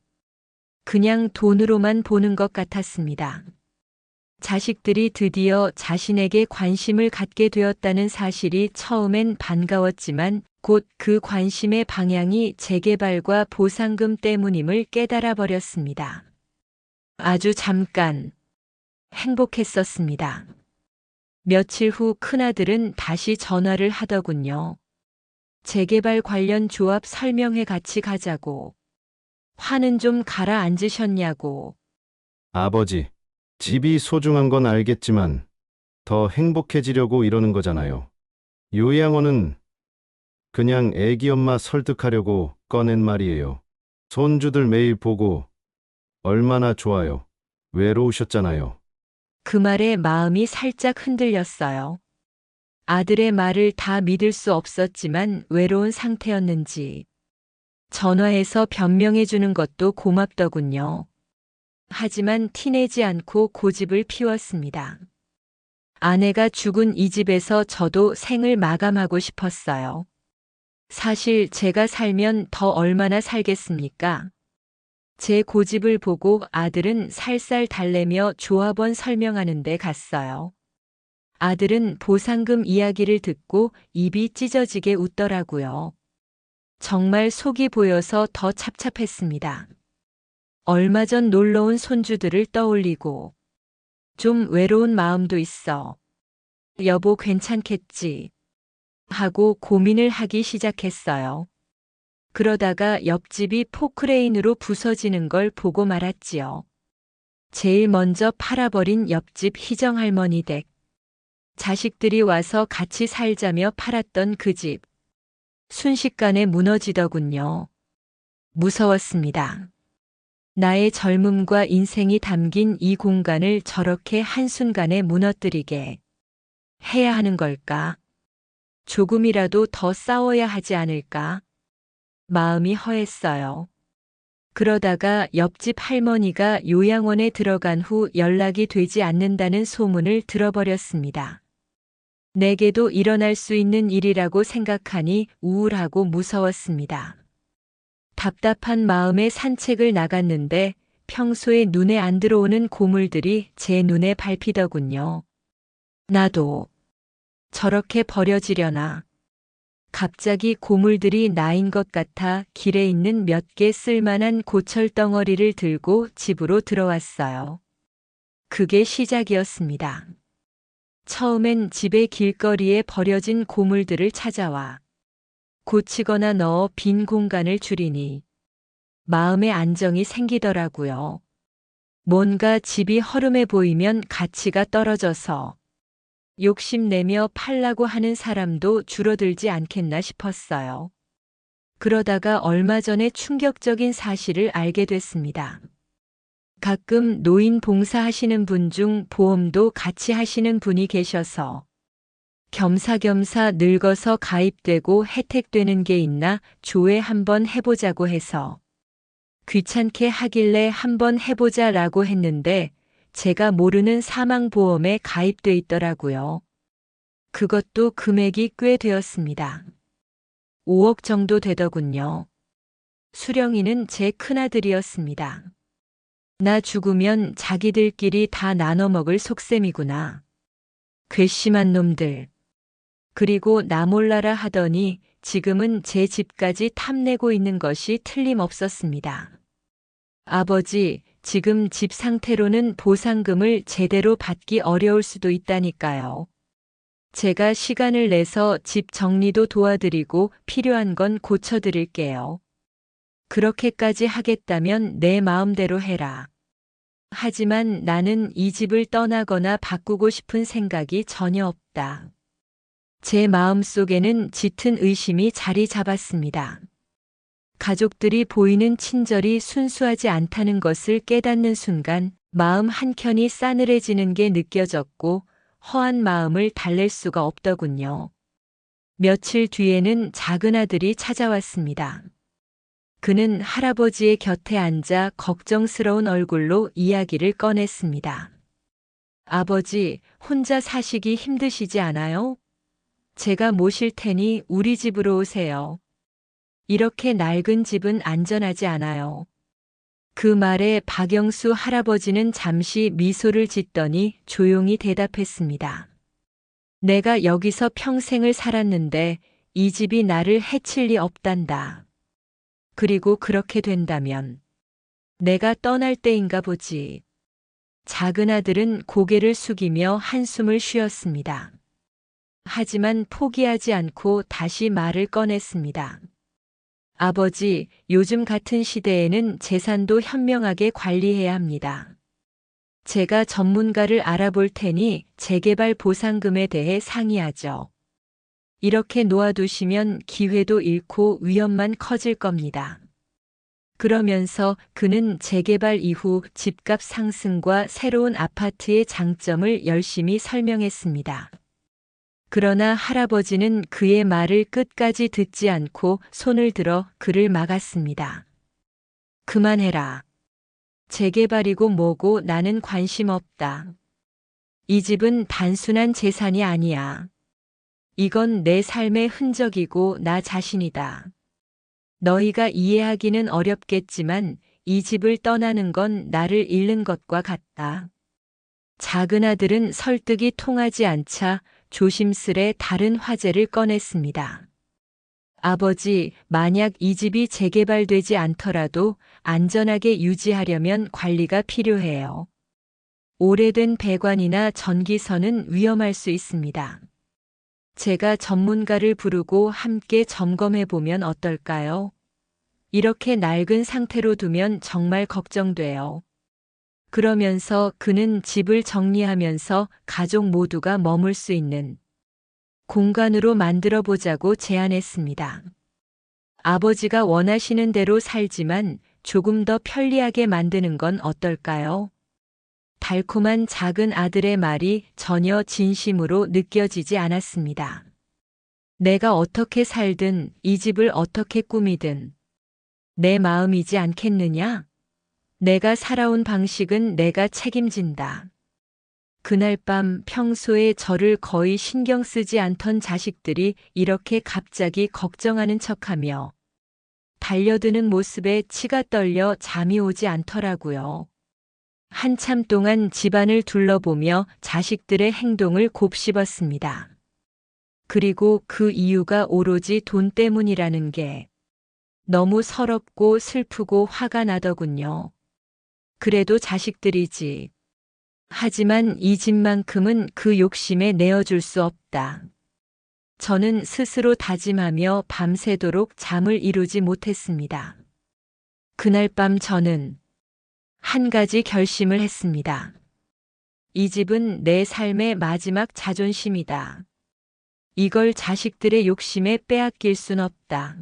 그냥 돈으로만 보는 것 같았습니다. 자식들이 드디어 자신에게 관심을 갖게 되었다는 사실이 처음엔 반가웠지만 곧 그 관심의 방향이 재개발과 보상금 때문임을 깨달아 버렸습니다. 아주 잠깐 행복했었습니다. 며칠 후 큰아들은 다시 전화를 하더군요. 재개발 관련 조합 설명회 같이 가자고. 화는 좀 가라앉으셨냐고. 아버지, 집이 소중한 건 알겠지만 더 행복해지려고 이러는 거잖아요. 요양원은 그냥 애기 엄마 설득하려고 꺼낸 말이에요. 손주들 매일 보고 얼마나 좋아요. 외로우셨잖아요. 그 말에 마음이 살짝 흔들렸어요. 아들의 말을 다 믿을 수 없었지만 외로운 상태였는지 전화해서 변명해 주는 것도 고맙더군요. 하지만 티내지 않고 고집을 피웠습니다. 아내가 죽은 이 집에서 저도 생을 마감하고 싶었어요. 사실 제가 살면 더 얼마나 살겠습니까? 제 고집을 보고 아들은 살살 달래며 조합원 설명하는 데 갔어요. 아들은 보상금 이야기를 듣고 입이 찢어지게 웃더라고요. 정말 속이 보여서 더 찹찹했습니다. 얼마 전 놀러 온 손주들을 떠올리고 좀 외로운 마음도 있어. 여보 괜찮겠지? 하고 고민을 하기 시작했어요. 그러다가 옆집이 포크레인으로 부서지는 걸 보고 말았지요. 제일 먼저 팔아버린 옆집 희정할머니 댁. 자식들이 와서 같이 살자며 팔았던 그 집. 순식간에 무너지더군요. 무서웠습니다. 나의 젊음과 인생이 담긴 이 공간을 저렇게 한순간에 무너뜨리게 해야 하는 걸까? 조금이라도 더 싸워야 하지 않을까? 마음이 허했어요. 그러다가 옆집 할머니가 요양원에 들어간 후 연락이 되지 않는다는 소문을 들어버렸습니다. 내게도 일어날 수 있는 일이라고 생각하니 우울하고 무서웠습니다. 답답한 마음에 산책을 나갔는데 평소에 눈에 안 들어오는 고물들이 제 눈에 밟히더군요. 나도 저렇게 버려지려나. 갑자기 고물들이 나인 것 같아 길에 있는 몇 개 쓸만한 고철 덩어리를 들고 집으로 들어왔어요. 그게 시작이었습니다. 처음엔 집의 길거리에 버려진 고물들을 찾아와 고치거나 넣어 빈 공간을 줄이니 마음의 안정이 생기더라고요. 뭔가 집이 허름해 보이면 가치가 떨어져서 욕심내며 팔라고 하는 사람도 줄어들지 않겠나 싶었어요. 그러다가 얼마 전에 충격적인 사실을 알게 됐습니다. 가끔 노인 봉사하시는 분 중 보험도 같이 하시는 분이 계셔서 겸사겸사 늙어서 가입되고 혜택되는 게 있나 조회 한번 해보자고 해서 귀찮게 하길래 한번 해보자라고 했는데 제가 모르는 사망보험에 가입돼 있더라고요. 그것도 금액이 꽤 되었습니다. 5억 정도 되더군요. 수령이는 제 큰아들이었습니다. 나 죽으면 자기들끼리 다 나눠 먹을 속셈이구나. 괘씸한 놈들. 그리고 나 몰라라 하더니 지금은 제 집까지 탐내고 있는 것이 틀림없었습니다. 아버지, 지금 집 상태로는 보상금을 제대로 받기 어려울 수도 있다니까요. 제가 시간을 내서 집 정리도 도와드리고 필요한 건 고쳐드릴게요. 그렇게까지 하겠다면 내 마음대로 해라. 하지만 나는 이 집을 떠나거나 바꾸고 싶은 생각이 전혀 없다. 제 마음속에는 짙은 의심이 자리 잡았습니다. 가족들이 보이는 친절이 순수하지 않다는 것을 깨닫는 순간 마음 한켠이 싸늘해지는 게 느껴졌고 허한 마음을 달랠 수가 없더군요. 며칠 뒤에는 작은 아들이 찾아왔습니다. 그는 할아버지의 곁에 앉아 걱정스러운 얼굴로 이야기를 꺼냈습니다. 아버지, 혼자 사시기 힘드시지 않아요? 제가 모실 테니 우리 집으로 오세요. 이렇게 낡은 집은 안전하지 않아요. 그 말에 박영수 할아버지는 잠시 미소를 짓더니 조용히 대답했습니다. 내가 여기서 평생을 살았는데 이 집이 나를 해칠 리 없단다. 그리고 그렇게 된다면 내가 떠날 때인가 보지. 작은 아들은 고개를 숙이며 한숨을 쉬었습니다. 하지만 포기하지 않고 다시 말을 꺼냈습니다. 아버지, 요즘 같은 시대에는 재산도 현명하게 관리해야 합니다. 제가 전문가를 알아볼 테니 재개발 보상금에 대해 상의하죠. 이렇게 놓아두시면 기회도 잃고 위험만 커질 겁니다. 그러면서 그는 재개발 이후 집값 상승과 새로운 아파트의 장점을 열심히 설명했습니다. 그러나 할아버지는 그의 말을 끝까지 듣지 않고 손을 들어 그를 막았습니다. 그만해라. 재개발이고 뭐고 나는 관심 없다. 이 집은 단순한 재산이 아니야. 이건 내 삶의 흔적이고 나 자신이다. 너희가 이해하기는 어렵겠지만 이 집을 떠나는 건 나를 잃는 것과 같다. 작은 아들은 설득이 통하지 않자 조심스레 다른 화제를 꺼냈습니다. 아버지, 만약 이 집이 재개발되지 않더라도 안전하게 유지하려면 관리가 필요해요. 오래된 배관이나 전기선은 위험할 수 있습니다. 제가 전문가를 부르고 함께 점검해 보면 어떨까요? 이렇게 낡은 상태로 두면 정말 걱정돼요. 그러면서 그는 집을 정리하면서 가족 모두가 머물 수 있는 공간으로 만들어 보자고 제안했습니다. 아버지가 원하시는 대로 살지만 조금 더 편리하게 만드는 건 어떨까요? 달콤한 작은 아들의 말이 전혀 진심으로 느껴지지 않았습니다. 내가 어떻게 살든 이 집을 어떻게 꾸미든 내 마음이지 않겠느냐? 내가 살아온 방식은 내가 책임진다. 그날 밤 평소에 저를 거의 신경 쓰지 않던 자식들이 이렇게 갑자기 걱정하는 척하며 달려드는 모습에 치가 떨려 잠이 오지 않더라고요. 한참 동안 집안을 둘러보며 자식들의 행동을 곱씹었습니다. 그리고 그 이유가 오로지 돈 때문이라는 게 너무 서럽고 슬프고 화가 나더군요. 그래도 자식들이지. 하지만 이 집만큼은 그 욕심에 내어줄 수 없다. 저는 스스로 다짐하며 밤새도록 잠을 이루지 못했습니다. 그날 밤 저는 한 가지 결심을 했습니다. 이 집은 내 삶의 마지막 자존심이다. 이걸 자식들의 욕심에 빼앗길 순 없다.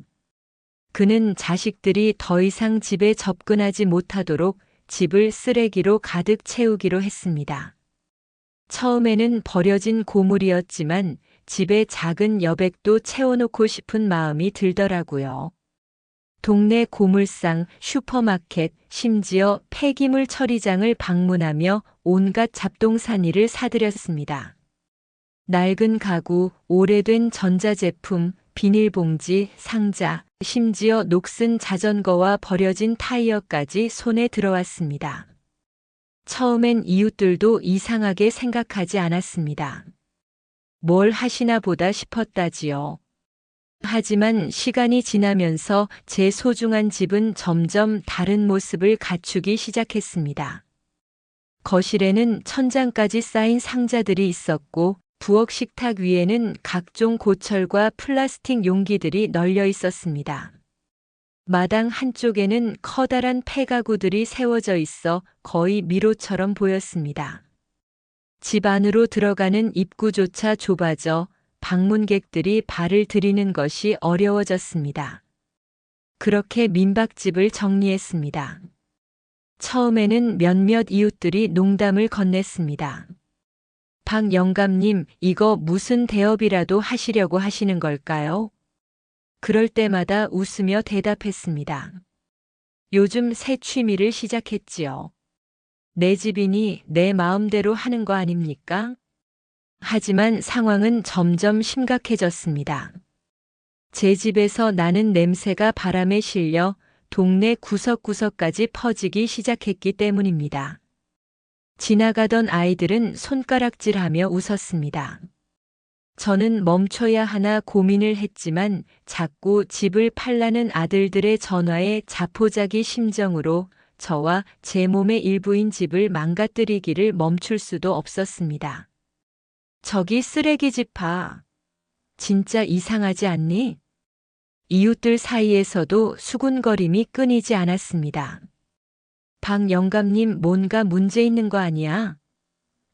그는 자식들이 더 이상 집에 접근하지 못하도록 집을 쓰레기로 가득 채우기로 했습니다. 처음에는 버려진 고물이었지만 집에 작은 여백도 채워놓고 싶은 마음이 들더라고요. 동네 고물상, 슈퍼마켓, 심지어 폐기물 처리장을 방문하며 온갖 잡동사니를 사들였습니다. 낡은 가구, 오래된 전자제품, 비닐봉지, 상자, 심지어 녹슨 자전거와 버려진 타이어까지 손에 들어왔습니다. 처음엔 이웃들도 이상하게 생각하지 않았습니다. 뭘 하시나 보다 싶었다지요. 하지만 시간이 지나면서 제 소중한 집은 점점 다른 모습을 갖추기 시작했습니다. 거실에는 천장까지 쌓인 상자들이 있었고 부엌 식탁 위에는 각종 고철과 플라스틱 용기들이 널려 있었습니다. 마당 한쪽에는 커다란 폐가구들이 세워져 있어 거의 미로처럼 보였습니다. 집 안으로 들어가는 입구조차 좁아져 방문객들이 발을 들이는 것이 어려워졌습니다. 그렇게 민박집을 정리했습니다. 처음에는 몇몇 이웃들이 농담을 건넸습니다. 박 영감님, 이거 무슨 대업이라도 하시려고 하시는 걸까요? 그럴 때마다 웃으며 대답했습니다. 요즘 새 취미를 시작했지요. 내 집이니 내 마음대로 하는 거 아닙니까? 하지만 상황은 점점 심각해졌습니다. 제 집에서 나는 냄새가 바람에 실려 동네 구석구석까지 퍼지기 시작했기 때문입니다. 지나가던 아이들은 손가락질하며 웃었습니다. 저는 멈춰야 하나 고민을 했지만 자꾸 집을 팔라는 아들들의 전화에 자포자기 심정으로 저와 제 몸의 일부인 집을 망가뜨리기를 멈출 수도 없었습니다. 저기 쓰레기집 봐. 진짜 이상하지 않니? 이웃들 사이에서도 수군거림이 끊이지 않았습니다. 박 영감님 뭔가 문제 있는 거 아니야?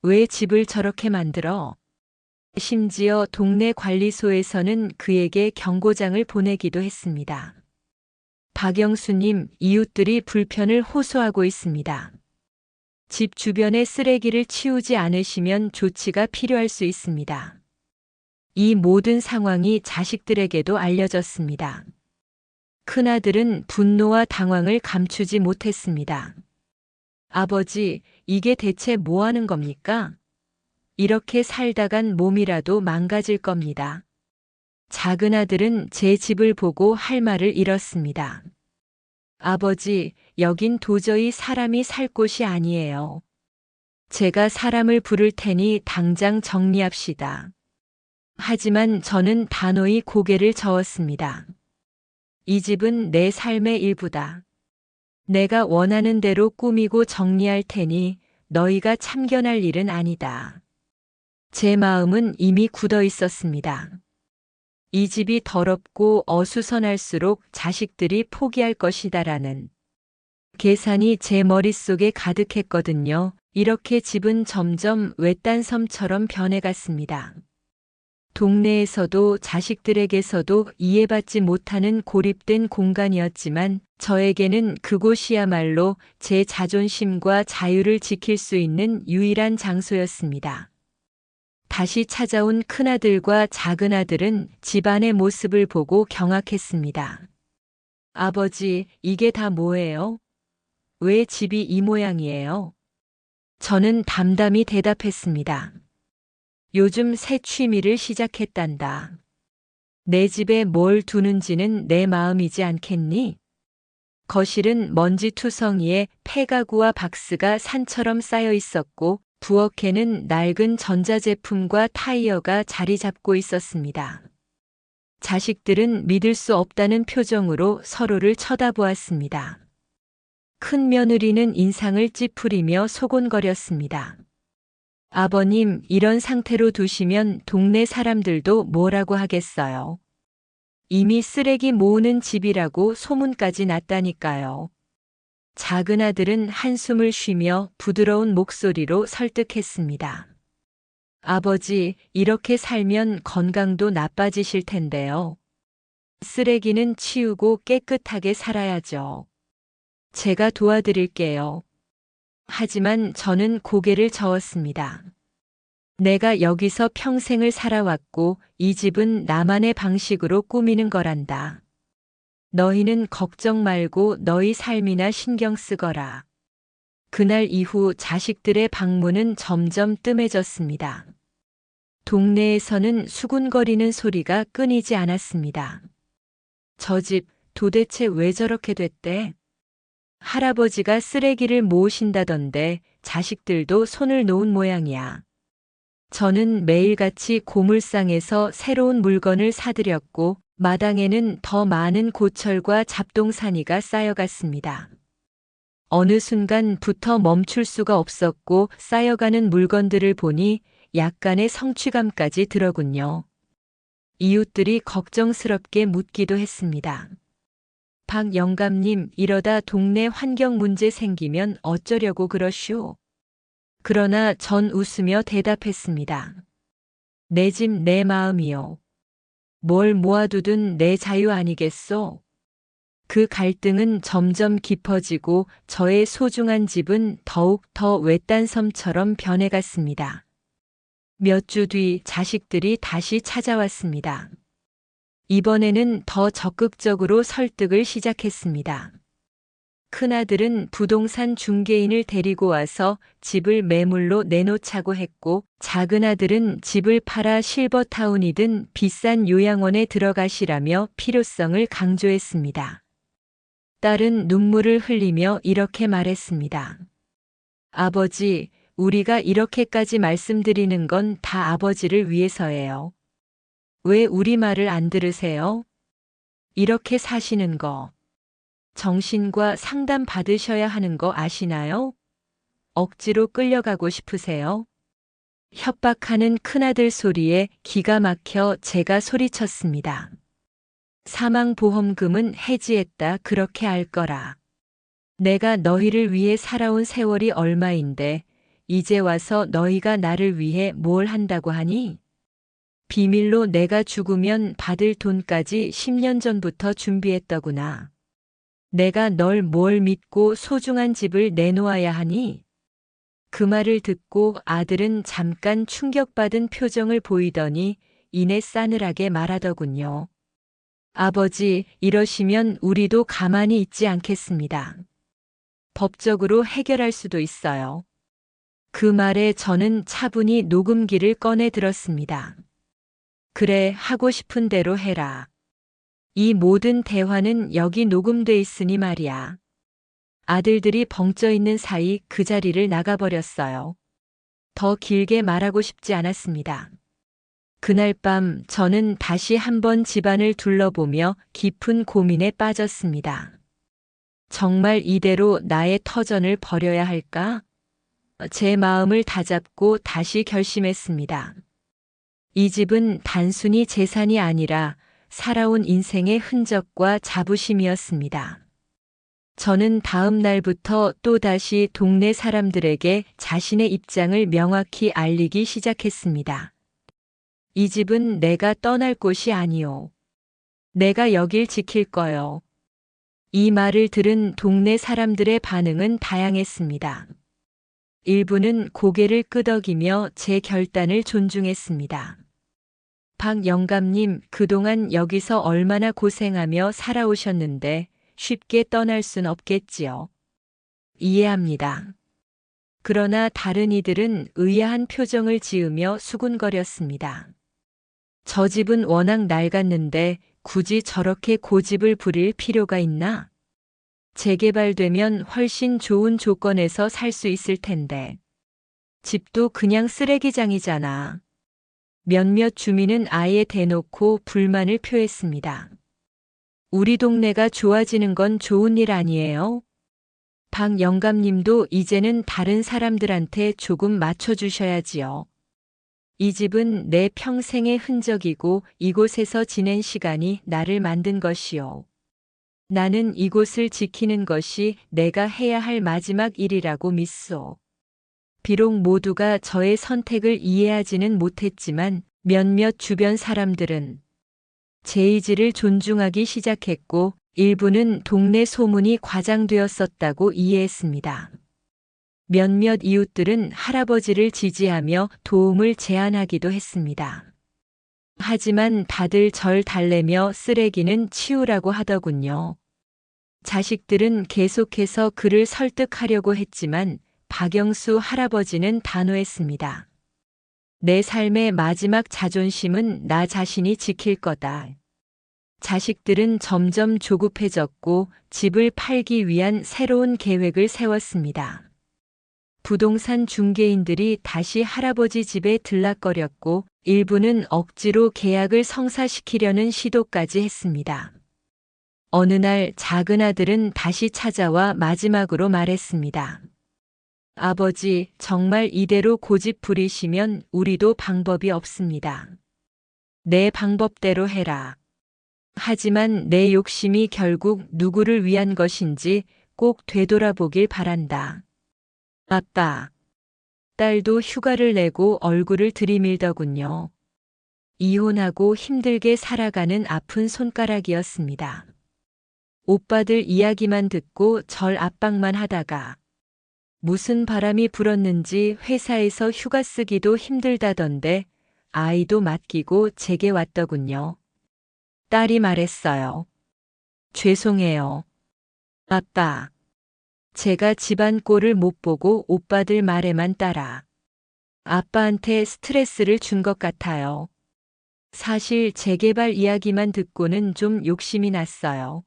왜 집을 저렇게 만들어? 심지어 동네 관리소에서는 그에게 경고장을 보내기도 했습니다. 박영수님, 이웃들이 불편을 호소하고 있습니다. 집 주변의 쓰레기를 치우지 않으시면 조치가 필요할 수 있습니다. 이 모든 상황이 자식들에게도 알려졌습니다. 큰아들은 분노와 당황을 감추지 못했습니다. 아버지, 이게 대체 뭐 하는 겁니까? 이렇게 살다간 몸이라도 망가질 겁니다. 작은 아들은 제 집을 보고 할 말을 잃었습니다. 아버지, 여긴 도저히 사람이 살 곳이 아니에요. 제가 사람을 부를 테니 당장 정리합시다. 하지만 저는 단호히 고개를 저었습니다. 이 집은 내 삶의 일부다. 내가 원하는 대로 꾸미고 정리할 테니 너희가 참견할 일은 아니다. 제 마음은 이미 굳어 있었습니다. 이 집이 더럽고 어수선할수록 자식들이 포기할 것이다라는 계산이 제 머릿속에 가득했거든요. 이렇게 집은 점점 외딴 섬처럼 변해갔습니다. 동네에서도 자식들에게서도 이해받지 못하는 고립된 공간이었지만 저에게는 그곳이야말로 제 자존심과 자유를 지킬 수 있는 유일한 장소였습니다. 다시 찾아온 큰아들과 작은아들은 집안의 모습을 보고 경악했습니다. 아버지, 이게 다 뭐예요? 왜 집이 이 모양이에요? 저는 담담히 대답했습니다. 요즘 새 취미를 시작했단다. 내 집에 뭘 두는지는 내 마음이지 않겠니? 거실은 먼지투성이에 폐가구와 박스가 산처럼 쌓여 있었고 부엌에는 낡은 전자제품과 타이어가 자리 잡고 있었습니다. 자식들은 믿을 수 없다는 표정으로 서로를 쳐다보았습니다. 큰 며느리는 인상을 찌푸리며 소곤거렸습니다. 아버님, 이런 상태로 두시면 동네 사람들도 뭐라고 하겠어요. 이미 쓰레기 모으는 집이라고 소문까지 났다니까요. 작은 아들은 한숨을 쉬며 부드러운 목소리로 설득했습니다. 아버지, 이렇게 살면 건강도 나빠지실 텐데요. 쓰레기는 치우고 깨끗하게 살아야죠. 제가 도와드릴게요. 하지만 저는 고개를 저었습니다. 내가 여기서 평생을 살아왔고 이 집은 나만의 방식으로 꾸미는 거란다. 너희는 걱정 말고 너희 삶이나 신경 쓰거라. 그날 이후 자식들의 방문은 점점 뜸해졌습니다. 동네에서는 수군거리는 소리가 끊이지 않았습니다. 저 집 도대체 왜 저렇게 됐대? 할아버지가 쓰레기를 모으신다던데 자식들도 손을 놓은 모양이야. 저는 매일같이 고물상에서 새로운 물건을 사들였고 마당에는 더 많은 고철과 잡동사니가 쌓여갔습니다. 어느 순간부터 멈출 수가 없었고 쌓여가는 물건들을 보니 약간의 성취감까지 들었군요. 이웃들이 걱정스럽게 묻기도 했습니다. 박 영감님, 이러다 동네 환경 문제 생기면 어쩌려고 그러시오? 그러나 전 웃으며 대답했습니다. 내 집 내 마음이요. 뭘 모아두든 내 자유 아니겠소? 그 갈등은 점점 깊어지고 저의 소중한 집은 더욱 더 외딴 섬처럼 변해갔습니다. 몇 주 뒤 자식들이 다시 찾아왔습니다. 이번에는 더 적극적으로 설득을 시작했습니다. 큰아들은 부동산 중개인을 데리고 와서 집을 매물로 내놓자고 했고, 작은아들은 집을 팔아 실버타운이든 비싼 요양원에 들어가시라며 필요성을 강조했습니다. 딸은 눈물을 흘리며 이렇게 말했습니다. 아버지, 우리가 이렇게까지 말씀드리는 건 다 아버지를 위해서예요. 왜 우리 말을 안 들으세요? 이렇게 사시는 거. 정신과 상담 받으셔야 하는 거 아시나요? 억지로 끌려가고 싶으세요? 협박하는 큰아들 소리에 기가 막혀 제가 소리쳤습니다. 사망보험금은 해지했다 그렇게 알 거라. 내가 너희를 위해 살아온 세월이 얼마인데 이제 와서 너희가 나를 위해 뭘 한다고 하니? 비밀로 내가 죽으면 받을 돈까지 10년 전부터 준비했더구나. 내가 널 뭘 믿고 소중한 집을 내놓아야 하니? 그 말을 듣고 아들은 잠깐 충격받은 표정을 보이더니 이내 싸늘하게 말하더군요. 아버지, 이러시면 우리도 가만히 있지 않겠습니다. 법적으로 해결할 수도 있어요. 그 말에 저는 차분히 녹음기를 꺼내 들었습니다. 그래, 하고 싶은 대로 해라. 이 모든 대화는 여기 녹음돼 있으니 말이야. 아들들이 벙쪄 있는 사이 그 자리를 나가버렸어요. 더 길게 말하고 싶지 않았습니다. 그날 밤 저는 다시 한번 집안을 둘러보며 깊은 고민에 빠졌습니다. 정말 이대로 나의 터전을 버려야 할까? 제 마음을 다잡고 다시 결심했습니다. 이 집은 단순히 재산이 아니라 살아온 인생의 흔적과 자부심이었습니다. 저는 다음 날부터 또다시 동네 사람들에게 자신의 입장을 명확히 알리기 시작했습니다. 이 집은 내가 떠날 곳이 아니오. 내가 여길 지킬 거요. 이 말을 들은 동네 사람들의 반응은 다양했습니다. 일부는 고개를 끄덕이며 제 결단을 존중했습니다. 박 영감님, 그동안 여기서 얼마나 고생하며 살아오셨는데 쉽게 떠날 순 없겠지요. 이해합니다. 그러나 다른 이들은 의아한 표정을 지으며 수군거렸습니다. 저 집은 워낙 낡았는데 굳이 저렇게 고집을 부릴 필요가 있나? 재개발되면 훨씬 좋은 조건에서 살 수 있을 텐데. 집도 그냥 쓰레기장이잖아. 몇몇 주민은 아예 대놓고 불만을 표했습니다. 우리 동네가 좋아지는 건 좋은 일 아니에요? 박 영감님도 이제는 다른 사람들한테 조금 맞춰주셔야지요. 이 집은 내 평생의 흔적이고 이곳에서 지낸 시간이 나를 만든 것이요. 나는 이곳을 지키는 것이 내가 해야 할 마지막 일이라고 믿소. 비록 모두가 저의 선택을 이해하지는 못했지만 몇몇 주변 사람들은 제 의지를 존중하기 시작했고 일부는 동네 소문이 과장되었었다고 이해했습니다. 몇몇 이웃들은 할아버지를 지지하며 도움을 제안하기도 했습니다. 하지만 다들 절 달래며 쓰레기는 치우라고 하더군요. 자식들은 계속해서 그를 설득하려고 했지만 박영수 할아버지는 단호했습니다. 내 삶의 마지막 자존심은 나 자신이 지킬 거다. 자식들은 점점 조급해졌고 집을 팔기 위한 새로운 계획을 세웠습니다. 부동산 중개인들이 다시 할아버지 집에 들락거렸고 일부는 억지로 계약을 성사시키려는 시도까지 했습니다. 어느 날 작은 아들은 다시 찾아와 마지막으로 말했습니다. 아버지, 정말 이대로 고집 부리시면 우리도 방법이 없습니다. 내 방법대로 해라. 하지만 내 욕심이 결국 누구를 위한 것인지 꼭 되돌아보길 바란다. 아빠. 딸도 휴가를 내고 얼굴을 들이밀더군요. 이혼하고 힘들게 살아가는 아픈 손가락이었습니다. 오빠들 이야기만 듣고 절 압박만 하다가 무슨 바람이 불었는지 회사에서 휴가 쓰기도 힘들다던데 아이도 맡기고 제게 왔더군요. 딸이 말했어요. 죄송해요. 아빠. 제가 집안 꼴을 못 보고 오빠들 말에만 따라 아빠한테 스트레스를 준 것 같아요. 사실 재개발 이야기만 듣고는 좀 욕심이 났어요.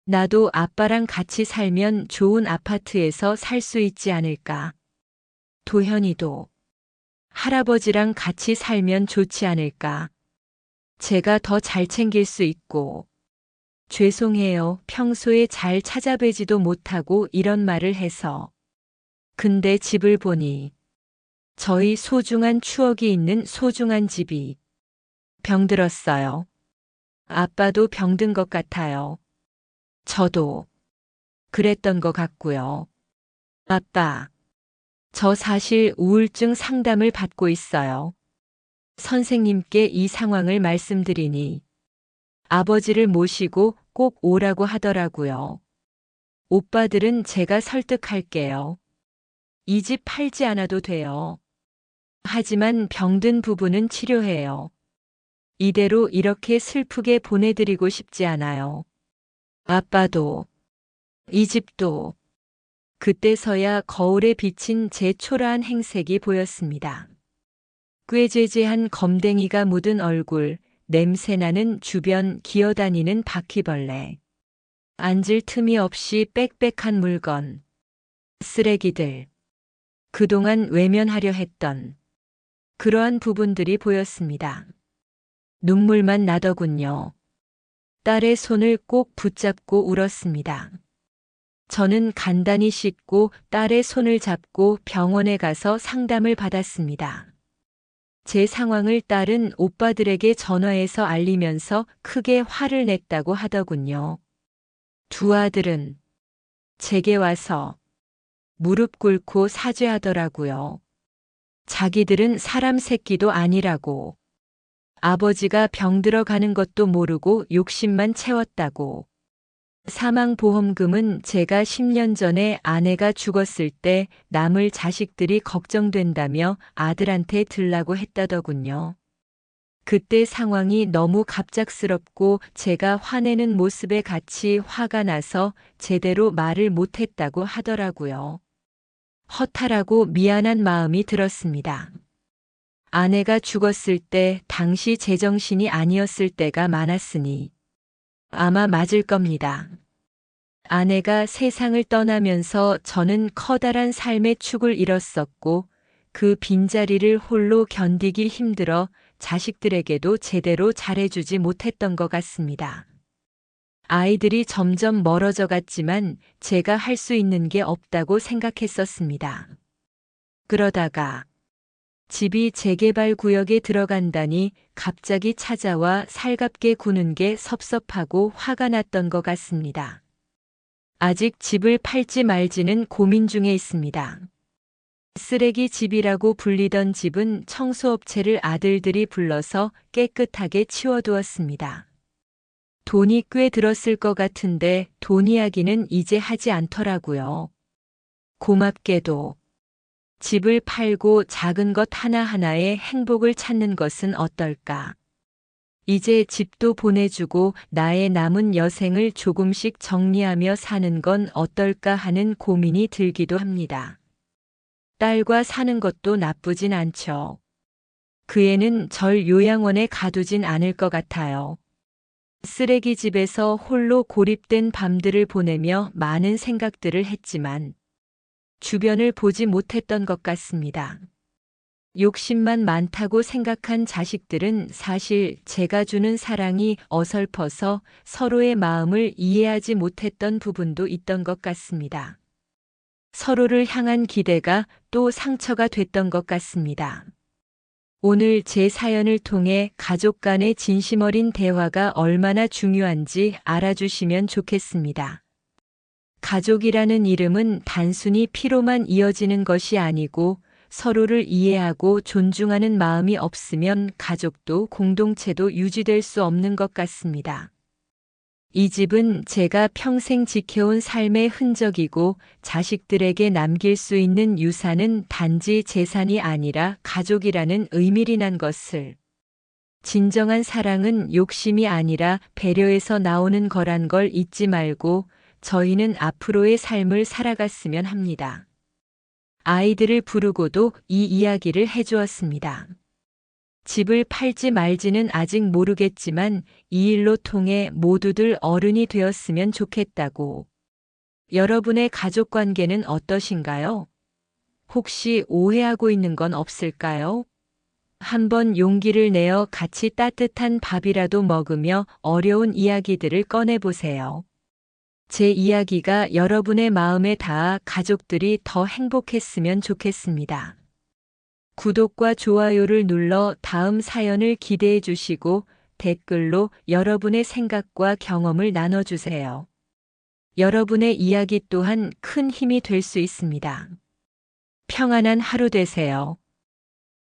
나도 아빠랑 같이 살면 좋은 아파트에서 살 수 있지 않을까. 도현이도 할아버지랑 같이 살면 좋지 않을까. 제가 더 잘 챙길 수 있고. 죄송해요. 평소에 잘 찾아뵈지도 못하고 이런 말을 해서. 근데 집을 보니 저희 소중한 추억이 있는 소중한 집이 병들었어요. 아빠도 병든 것 같아요. 저도 그랬던 것 같고요. 아빠, 저 사실 우울증 상담을 받고 있어요. 선생님께 이 상황을 말씀드리니 아버지를 모시고 꼭 오라고 하더라고요. 오빠들은 제가 설득할게요. 이 집 팔지 않아도 돼요. 하지만 병든 부부는 치료해요. 이대로 이렇게 슬프게 보내드리고 싶지 않아요. 아빠도, 이 집도. 그때서야 거울에 비친 제 초라한 행색이 보였습니다. 꾀죄죄한 검댕이가 묻은 얼굴, 냄새나는 주변 기어다니는 바퀴벌레. 앉을 틈이 없이 빽빽한 물건. 쓰레기들. 그동안 외면하려 했던 그러한 부분들이 보였습니다. 눈물만 나더군요. 딸의 손을 꼭 붙잡고 울었습니다. 저는 간단히 씻고 딸의 손을 잡고 병원에 가서 상담을 받았습니다. 제 상황을 딸은 오빠들에게 전화해서 알리면서 크게 화를 냈다고 하더군요. 두 아들은 제게 와서 무릎 꿇고 사죄하더라고요. 자기들은 사람 새끼도 아니라고. 아버지가 병들어 가는 것도 모르고 욕심만 채웠다고. 사망보험금은 제가 10년 전에 아내가 죽었을 때 남을 자식들이 걱정된다며 아들한테 들라고 했다더군요. 그때 상황이 너무 갑작스럽고 제가 화내는 모습에 같이 화가 나서 제대로 말을 못했다고 하더라고요. 허탈하고 미안한 마음이 들었습니다. 아내가 죽었을 때 당시 제정신이 아니었을 때가 많았으니 아마 맞을 겁니다. 아내가 세상을 떠나면서 저는 커다란 삶의 축을 잃었었고 그 빈자리를 홀로 견디기 힘들어 자식들에게도 제대로 잘해주지 못했던 것 같습니다. 아이들이 점점 멀어져 갔지만 제가 할 수 있는 게 없다고 생각했었습니다. 그러다가 집이 재개발 구역에 들어간다니 갑자기 찾아와 살갑게 구는 게 섭섭하고 화가 났던 것 같습니다. 아직 집을 팔지 말지는 고민 중에 있습니다. 쓰레기 집이라고 불리던 집은 청소업체를 아들들이 불러서 깨끗하게 치워두었습니다. 돈이 꽤 들었을 것 같은데 돈 이야기는 이제 하지 않더라고요. 고맙게도 집을 팔고 작은 것 하나하나에 행복을 찾는 것은 어떨까? 이제 집도 보내주고 나의 남은 여생을 조금씩 정리하며 사는 건 어떨까 하는 고민이 들기도 합니다. 딸과 사는 것도 나쁘진 않죠. 그 애는 절 요양원에 가두진 않을 것 같아요. 쓰레기집에서 홀로 고립된 밤들을 보내며 많은 생각들을 했지만 주변을 보지 못했던 것 같습니다. 욕심만 많다고 생각한 자식들은 사실 제가 주는 사랑이 어설퍼서 서로의 마음을 이해하지 못했던 부분도 있던 것 같습니다. 서로를 향한 기대가 또 상처가 됐던 것 같습니다. 오늘 제 사연을 통해 가족 간의 진심 어린 대화가 얼마나 중요한지 알아주시면 좋겠습니다. 가족이라는 이름은 단순히 피로만 이어지는 것이 아니고 서로를 이해하고 존중하는 마음이 없으면 가족도 공동체도 유지될 수 없는 것 같습니다. 이 집은 제가 평생 지켜온 삶의 흔적이고 자식들에게 남길 수 있는 유산은 단지 재산이 아니라 가족이라는 의미란 것을. 진정한 사랑은 욕심이 아니라 배려에서 나오는 거란 걸 잊지 말고 저희는 앞으로의 삶을 살아갔으면 합니다. 아이들을 부르고도 이 이야기를 해주었습니다. 집을 팔지 말지는 아직 모르겠지만 이 일로 통해 모두들 어른이 되었으면 좋겠다고. 여러분의 가족 관계는 어떠신가요? 혹시 오해하고 있는 건 없을까요? 한번 용기를 내어 같이 따뜻한 밥이라도 먹으며 어려운 이야기들을 꺼내보세요. 제 이야기가 여러분의 마음에 닿아 가족들이 더 행복했으면 좋겠습니다. 구독과 좋아요를 눌러 다음 사연을 기대해 주시고 댓글로 여러분의 생각과 경험을 나눠주세요. 여러분의 이야기 또한 큰 힘이 될 수 있습니다. 평안한 하루 되세요.